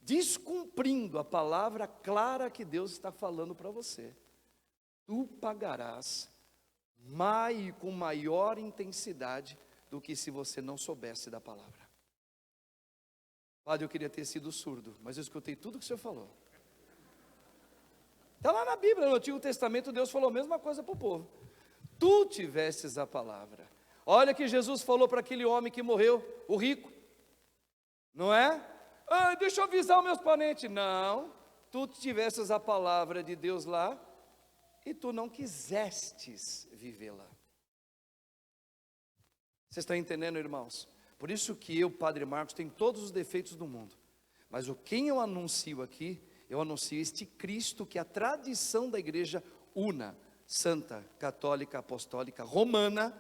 descumprindo a palavra clara que Deus está falando para você, tu pagarás com maior intensidade do que se você não soubesse da palavra. Padre, eu queria ter sido surdo, mas eu escutei tudo que o senhor falou. Está lá na Bíblia, no Antigo Testamento, Deus falou a mesma coisa para o povo. Tu tivestes a palavra. Olha que Jesus falou para aquele homem que morreu, o rico, não é? Deixa eu avisar os meus parentes. Não, tu tivestes a palavra de Deus lá, e tu não quisestes vivê-la. Vocês estão entendendo, irmãos? Por isso que eu, Padre Marcos, tenho todos os defeitos do mundo, mas quem eu anuncio aqui, eu anuncio este Cristo que a tradição da igreja una, santa, católica, apostólica, romana,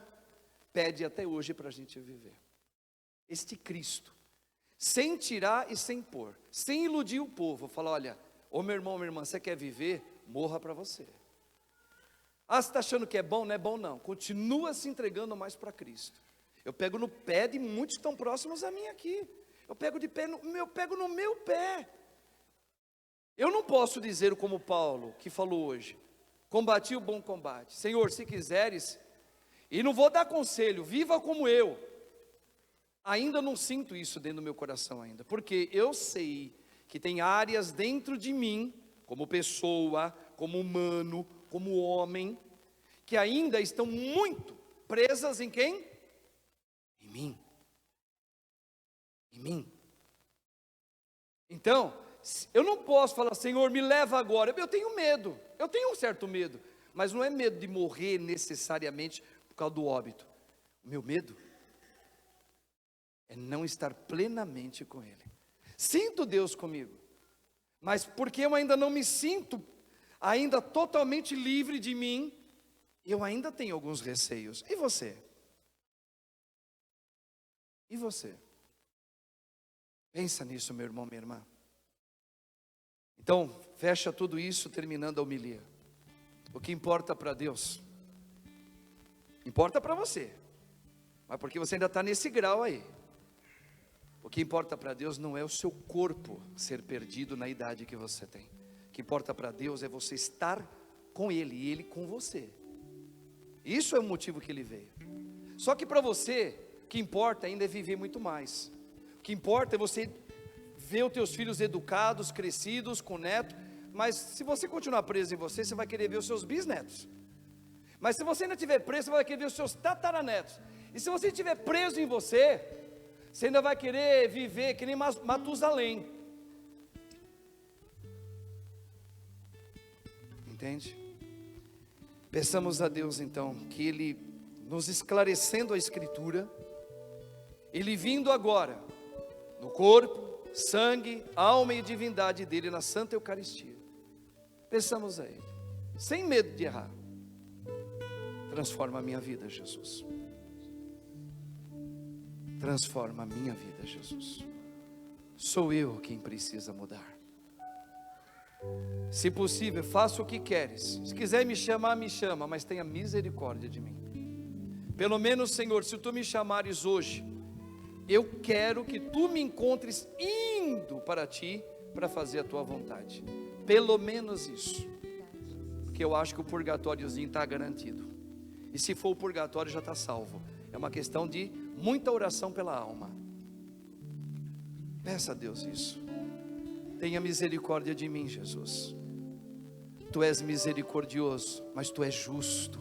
pede até hoje para a gente viver. Este Cristo, sem tirar e sem pôr, sem iludir o povo, falar, olha, ô meu irmão, minha irmã, você quer viver? Morra para você. Você está achando que é bom? Não é bom não, continua se entregando mais para Cristo. Eu pego no pé de muitos que estão próximos a mim aqui, eu pego no meu pé. Eu não posso dizer como Paulo, que falou hoje, combati o bom combate, Senhor, se quiseres, e não vou dar conselho, viva como eu. Ainda não sinto isso dentro do meu coração ainda, porque eu sei que tem áreas dentro de mim, como pessoa, como humano, como homem, que ainda estão muito presas em quem? Em mim. Em mim. Então, eu não posso falar, Senhor, me leva agora. Eu tenho medo, eu tenho um certo medo, mas não é medo de morrer necessariamente por causa do óbito. O meu medo é não estar plenamente com Ele. Sinto Deus comigo, mas porque eu ainda não me sinto ainda totalmente livre de mim, eu ainda tenho alguns receios. E você? E você? Pensa nisso, meu irmão, minha irmã. Então, fecha tudo isso terminando a homilia. O que importa para Deus, importa para você, mas porque você ainda está nesse grau aí. O que importa para Deus não é o seu corpo ser perdido na idade que você tem. O que importa para Deus é você estar com Ele e Ele com você. Isso é o motivo que Ele veio. Só que para você, o que importa ainda é viver muito mais. O que importa é você ver os teus filhos educados, crescidos, com neto. Mas se você continuar preso em você, você vai querer ver os seus bisnetos. Mas se você ainda estiver preso, você vai querer ver os seus tataranetos. E se você estiver preso em você, você ainda vai querer viver que nem Matusalém. Entende? Peçamos a Deus então que Ele, nos esclarecendo a Escritura, Ele vindo agora no corpo, sangue, alma e divindade dele na Santa Eucaristia, peçamos a Ele, sem medo de errar. Transforma a minha vida, Jesus. Transforma a minha vida, Jesus. Sou eu quem precisa mudar. Se possível, faça o que queres. Se quiser me chamar, me chama, mas tenha misericórdia de mim. Pelo menos, Senhor, se Tu me chamares hoje, eu quero que Tu me encontres indo para Ti, para fazer a Tua vontade. Pelo menos isso. Porque eu acho que o purgatóriozinho está garantido. E se for o purgatório, já está salvo. É uma questão de muita oração pela alma. Peça a Deus isso. Tenha misericórdia de mim, Jesus. Tu és misericordioso, mas Tu és justo.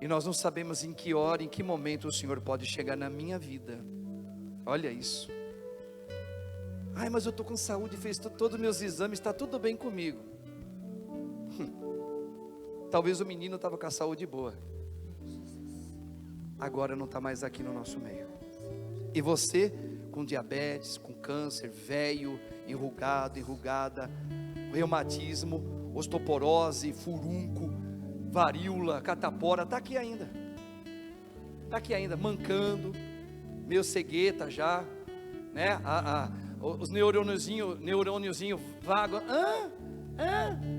E nós não sabemos em que hora, em que momento o Senhor pode chegar na minha vida. Olha isso. Ai, mas eu estou com saúde, fiz todos os meus exames, está tudo bem comigo. Talvez o menino estava com a saúde boa, agora não está mais aqui no nosso meio. E você com diabetes, com câncer, velho, enrugado, enrugada, reumatismo, osteoporose, furúnculo, varíola, catapora, está aqui ainda. Está aqui ainda, mancando, meio cegueta já, né? Os neurôniozinho vago,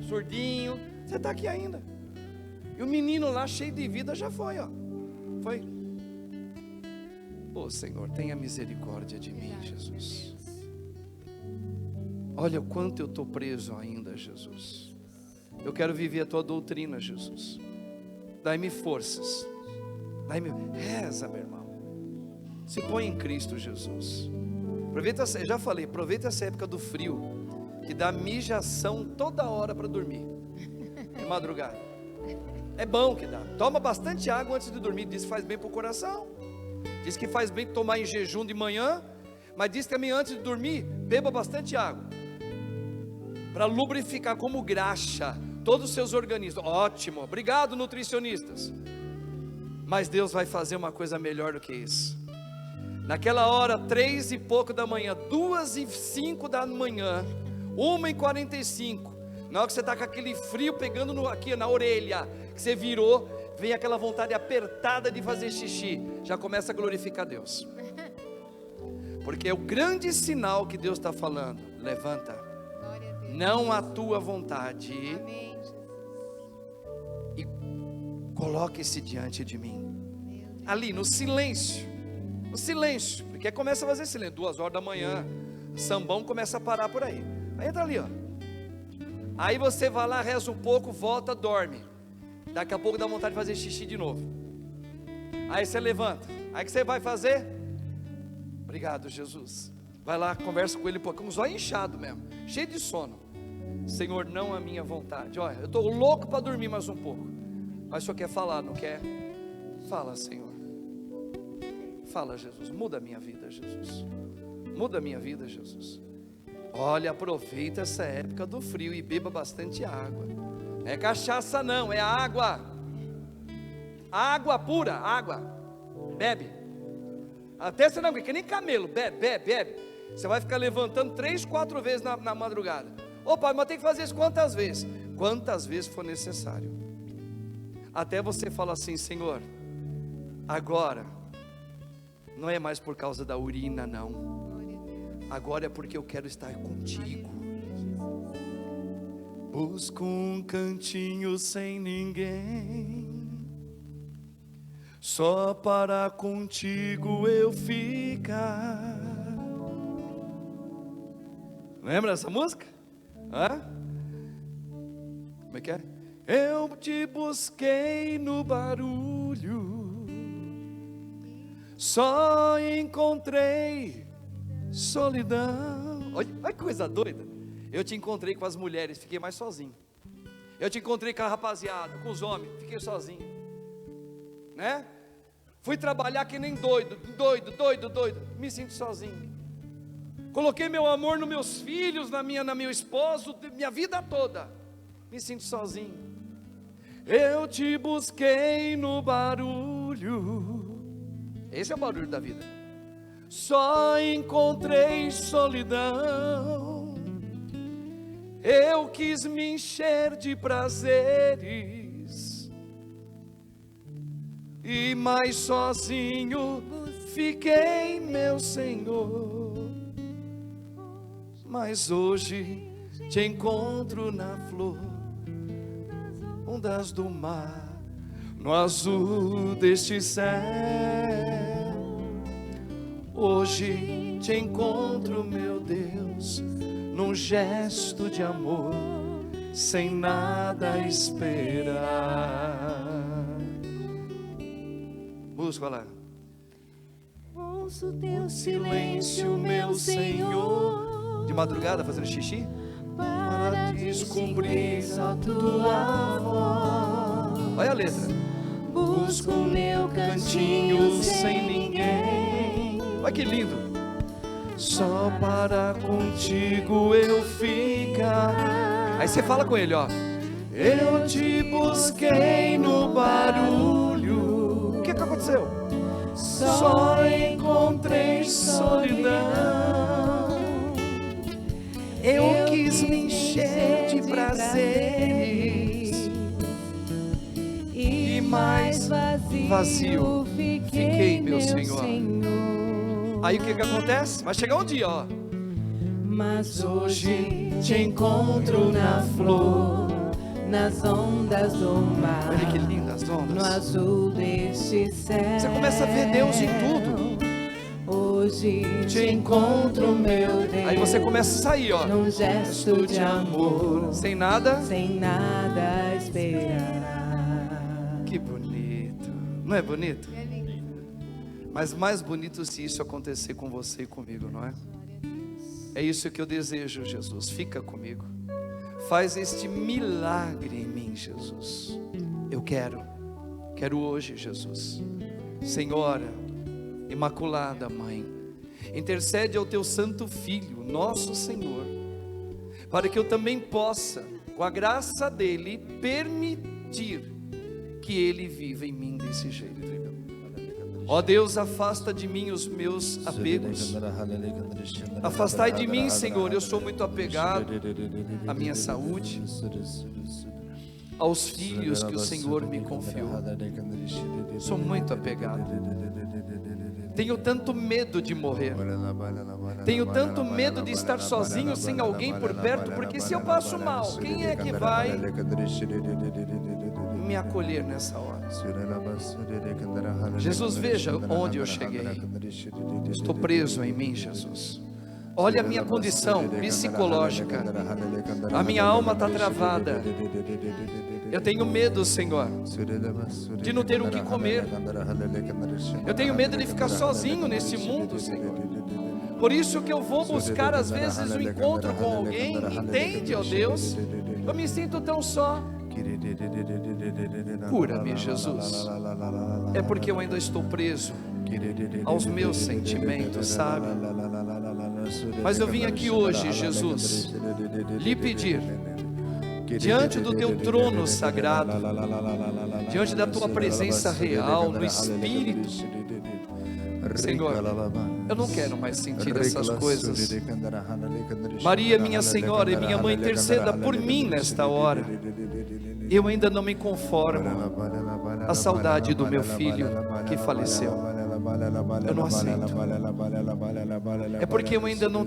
surdinho, você está aqui ainda. E o menino lá cheio de vida já foi, ó. Foi. Ô Senhor, tenha misericórdia de mim, Jesus. Olha o quanto eu estou preso ainda, Jesus. Eu quero viver a tua doutrina, Jesus. Dai-me forças. Reza, meu irmão. Se põe em Cristo, Jesus. Aproveita, já falei, aproveita essa época do frio, que dá mijação toda hora para dormir. De madrugada. É bom que dá. Toma bastante água antes de dormir. Diz que faz bem para o coração. Diz que faz bem tomar em jejum de manhã. Mas diz também antes de dormir, beba bastante água, para lubrificar como graxa todos os seus organismos. Ótimo, obrigado nutricionistas. Mas Deus vai fazer uma coisa melhor do que isso. Naquela hora, 3 e pouco da manhã, 2:05 da manhã, 1:45, na hora que você está com aquele frio pegando aqui na orelha, que você virou, vem aquela vontade apertada de fazer xixi, já começa a glorificar Deus, porque é o grande sinal que Deus está falando. Levanta, não a tua vontade, e coloque-se diante de mim, ali no silêncio, porque começa a fazer silêncio, 2 horas da manhã, sambão começa a parar por aí, entra ali, ó. Aí você vai lá, reza um pouco, volta, dorme, daqui a pouco dá vontade de fazer xixi de novo, aí você levanta, aí o que você vai fazer? Obrigado, Jesus. Vai lá, conversa com ele um pouco, com os olhos inchados mesmo, cheio de sono. Senhor, não a minha vontade. Olha, eu estou louco para dormir mais um pouco, mas o Senhor quer falar, não quer? Fala, Senhor. Fala, Jesus, muda a minha vida, Jesus. Muda a minha vida, Jesus. Olha, aproveita essa época do frio e beba bastante água. Não é cachaça não, é água. Água pura, água. Bebe. Até você não, que nem camelo, bebe. Você vai ficar levantando 3, 4 vezes na madrugada. Ô pai, mas tem que fazer isso quantas vezes? Quantas vezes for necessário. Até você fala assim: Senhor, agora não é mais por causa da urina não, agora é porque eu quero estar contigo. Busco um cantinho sem ninguém, só para contigo eu ficar. Lembra dessa música? Hã? Como é que é? Eu te busquei no barulho, só encontrei solidão. Olha que coisa doida. Eu te encontrei com as mulheres, fiquei mais sozinho. Eu te encontrei com a rapaziada, com os homens, fiquei sozinho, né? Fui trabalhar que nem doido, me sinto sozinho. Coloquei meu amor nos meus filhos, na meu esposo, minha vida toda, me sinto sozinho. Eu te busquei no barulho, esse é o barulho da vida. Só encontrei solidão. Eu quis me encher de prazeres e mais sozinho fiquei, meu Senhor. Mas hoje te encontro na flor, ondas do mar, no azul deste céu. Hoje te encontro, meu Deus, num gesto de amor, sem nada esperar. Música lá. Ouço teu silêncio, meu Senhor, de madrugada fazendo xixi, para descobrir a tua voz. olha a letra. busco meu cantinho sem ninguém. Olha que lindo. Só para contigo eu ficar. Aí você fala com ele, ó. Eu te busquei no barulho. O que aconteceu? Só encontrei solidão. Eu quis me encher de prazeres e mais vazio fiquei, meu Senhor. Aí o que acontece? Vai chegar um dia, ó. Mas hoje te encontro na flor, nas ondas do mar. Olha que lindas No ondas. azul deste céu. Você começa a ver Deus em tudo. Hoje te encontro, meu Deus. Aí você começa a sair, ó. Num gesto de amor, Sem nada. sem nada esperar. Que bonito. Não é bonito? Mas mais bonito se isso acontecer com você e comigo, não é? É isso que eu desejo, Jesus. Fica comigo. Faz este milagre em mim, Jesus. Eu quero hoje, Jesus. Senhora Imaculada Mãe, intercede ao teu Santo Filho, nosso Senhor, para que eu também possa, com a graça dele, permitir que ele viva em mim desse jeito. Ó Deus, afasta de mim os meus apegos. Afastai de mim, Senhor, eu sou muito apegado à minha saúde, aos filhos que o Senhor me confiou. Sou muito apegado. Tenho tanto medo de morrer. Tenho tanto medo de estar sozinho, sem alguém por perto, porque se eu passo mal, quem é que vai me acolher nessa hora? Jesus, veja onde eu cheguei. Estou preso em mim, Jesus. Olha a minha condição psicológica. A minha alma está travada. Eu tenho medo, Senhor, de não ter o que comer. Eu tenho medo de ficar sozinho nesse mundo, Senhor. Por isso que eu vou buscar às vezes um encontro com alguém. Entende, ó Deus? Eu me sinto tão só. Cura-me, Jesus. É porque eu ainda estou preso aos meus sentimentos, sabe? Mas eu vim aqui hoje, Jesus, lhe pedir, diante do teu trono sagrado, diante da tua presença real, no Espírito, Senhor, eu não quero mais sentir essas coisas. Maria, minha Senhora e minha Mãe, interceda por mim nesta hora. Eu ainda não me conformo à saudade do meu filho que faleceu. Eu não aceito. É porque eu ainda não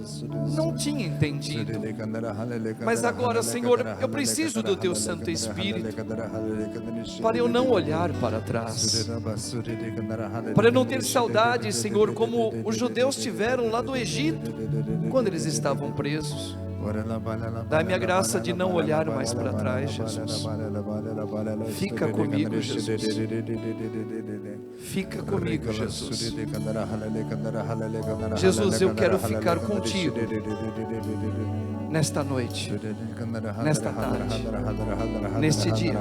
tinha entendido. Mas agora, Senhor, eu preciso do teu Santo Espírito para eu não olhar para trás, para eu não ter saudade, Senhor, como os judeus tiveram lá do Egito, quando eles estavam presos. Dá-me a graça de não olhar mais para trás, Jesus. Fica comigo, Jesus. Fica comigo, Jesus. Jesus, eu quero ficar contigo nesta noite, nesta tarde, neste dia,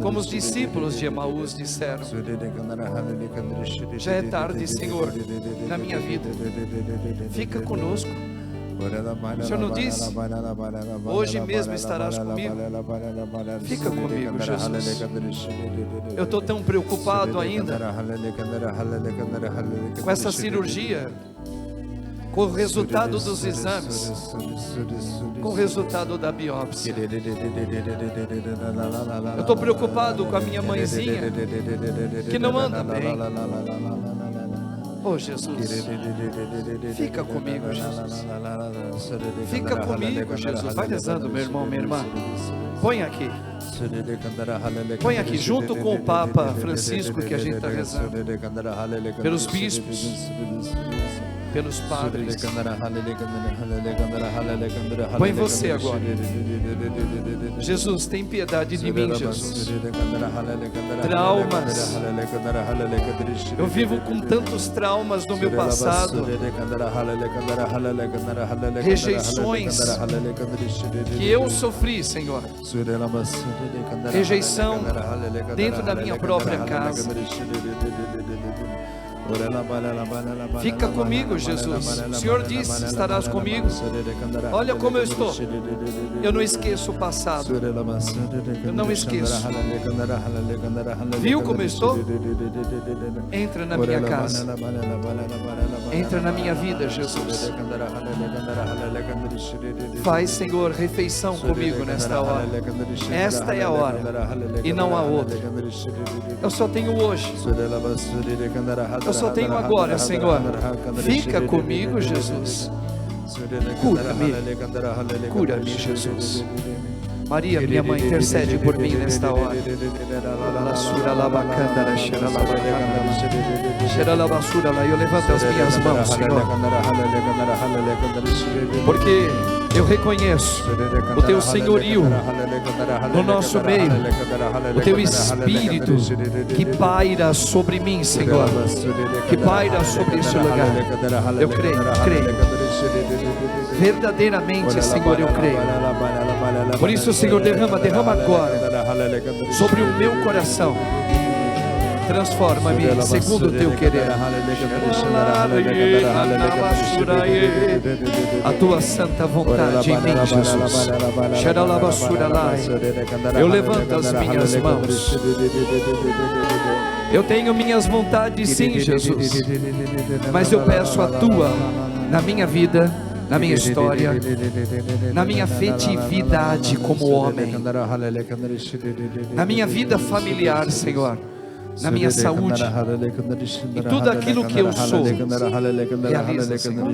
como os discípulos de Emaús disseram. Já é tarde, Senhor, na minha vida. Fica conosco. O Senhor não disse: hoje mesmo estarás comigo? Fica comigo, Jesus. Eu estou tão preocupado ainda com essa cirurgia, com o resultado dos exames, com o resultado da biópsia. Eu estou preocupado com a minha mãezinha, que não anda bem. Oh Jesus, fica comigo, Jesus. Fica comigo, Jesus. Vai rezando, meu irmão, minha irmã. Põe aqui. Põe aqui, junto com o Papa Francisco, que a gente está rezando. Pelos bispos, pelos padres. Põe você agora. Jesus, tem piedade de mim, Jesus. Traumas. Eu vivo com tantos traumas traumas do meu passado, rejeições que eu sofri, Senhor, rejeição dentro da minha própria casa. Fica comigo, Jesus. O Senhor disse: estarás comigo. Olha como eu estou. Eu não esqueço o passado. Eu não esqueço. Viu como eu estou? Entra na minha casa. Entra na minha vida, Jesus. Faz, Senhor, refeição comigo nesta hora. Esta é a hora e não há outra. Eu só tenho hoje. Eu só tenho agora, Senhor. Fica comigo, Jesus. Cura-me, Jesus. Maria, minha mãe, intercede por mim nesta hora. Eu levanto as minhas mãos, Senhor, porque eu reconheço o Teu senhorio no nosso meio, o Teu Espírito que paira sobre mim, Senhor, que paira sobre este lugar. Eu creio. Verdadeiramente, Senhor, eu creio. Por isso, Senhor, derrama agora sobre o meu coração. Transforma-me segundo o Teu querer. A Tua santa vontade em mim, Jesus. Eu levanto as minhas mãos. Eu tenho minhas vontades, sim, Jesus, mas eu peço a Tua na minha vida, na minha história, na minha afetividade como homem, na minha vida familiar, Senhor, na minha saúde, em tudo aquilo que eu sou. Realiza, Senhor.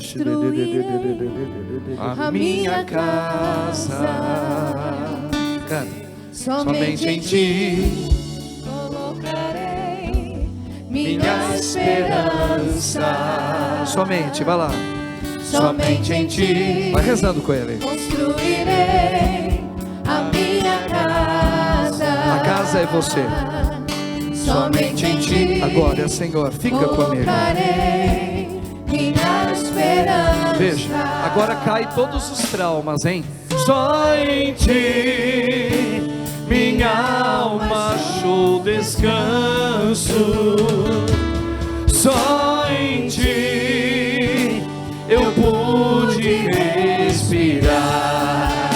A minha casa, somente em Ti colocarei minha esperança. Somente, vai lá. Somente em Ti. Vai rezando com Ele. Construirei a minha casa. A casa é você. Somente em Ti. Agora, Senhor, fica comigo. Minha esperança. Veja, agora cai todos os traumas, hein? Só em Ti minha alma achou descanso. Só em Ti eu pude respirar.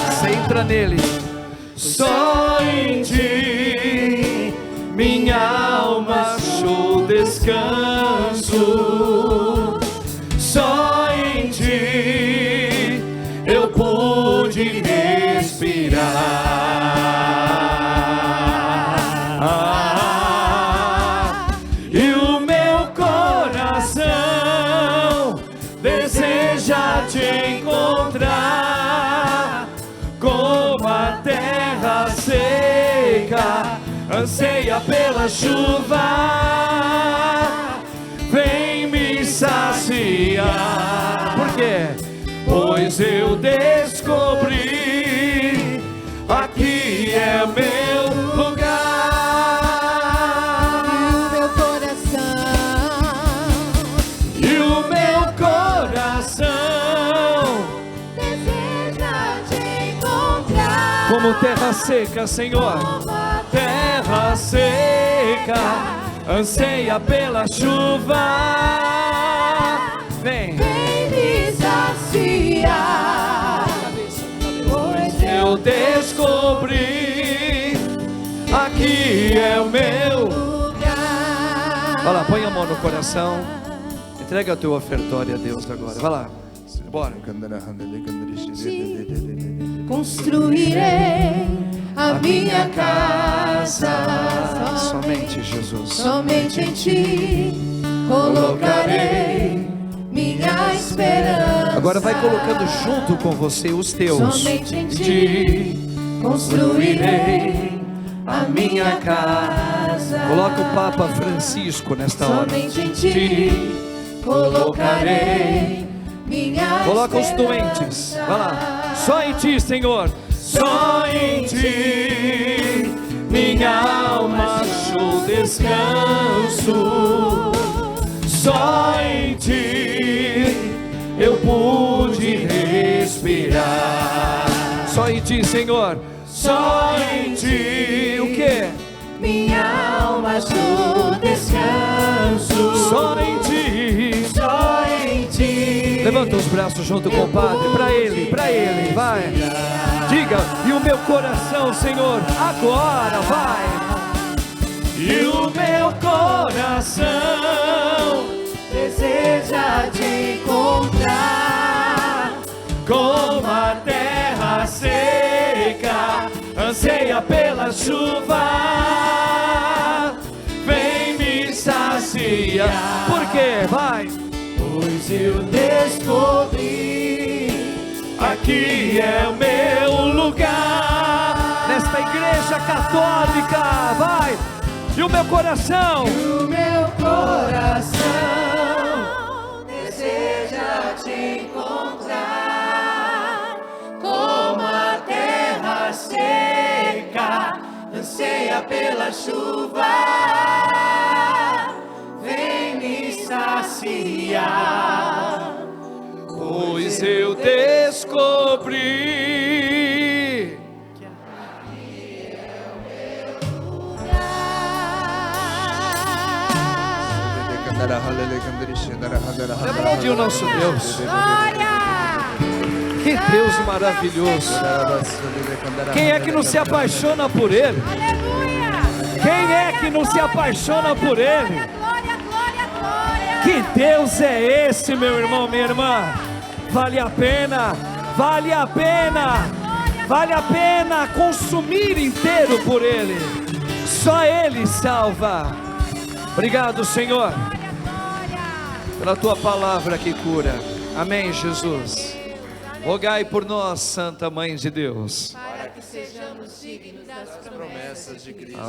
Você entra nele. Só em Ti minha alma achou descanso. Só em Ti eu pude respirar. E o meu coração deseja Te encontrar, como a terra seca anseia pela chuva. Vem me saciar. Por quê? Pois eu descobri, aqui é meu lugar. E o meu coração deseja Te encontrar, como terra seca, Senhor. Terra seca anseia pela chuva. Vem me saciar, pois eu descobri, aqui é o meu lugar. Vai lá, põe a mão no coração. Entrega a tua ofertória a Deus agora. Vai lá, bora. Construirei a minha casa. Somente Jesus. Somente em Ti colocarei minha esperança. Agora vai colocando junto com você os teus. Somente em Ti construirei a minha casa. Coloca o Papa Francisco nesta hora. Somente em Ti colocarei minha Coloca os esperança. doentes. Vai lá. Só em Ti, Senhor. Só em Ti minha alma achou descanso. Só em Ti eu pude respirar. Só em Ti, Senhor. Só em Ti. O quê? Minha alma achou descanso. Só em Ti. Só em Ti. Levanta os braços junto com o Padre. Para Ele, vai. Diga, e o meu coração, Senhor, agora vai. E o meu coração Deseja te encontrar. como a terra seca anseia pela chuva. Vem me saciar. Por quê? Vai. Pois eu descobri. Aqui é o meu lugar. Nesta igreja católica. Vai. E o meu coração. O meu coração deseja te encontrar. Como a terra seca anseia pela chuva. Vem me saciar. Pois eu descobri. Aplaudir o nosso Deus. Que Deus maravilhoso. Quem é que não se apaixona por Ele? Quem é que não se apaixona por Ele? Que Deus é esse, meu irmão, minha irmã? Vale a pena, vale a pena, vale a pena consumir inteiro por Ele. Só Ele salva. Obrigado, Senhor, pela Tua palavra que cura. Amém, Jesus. Rogai por nós, Santa Mãe de Deus, Para que sejamos dignos das promessas de Cristo.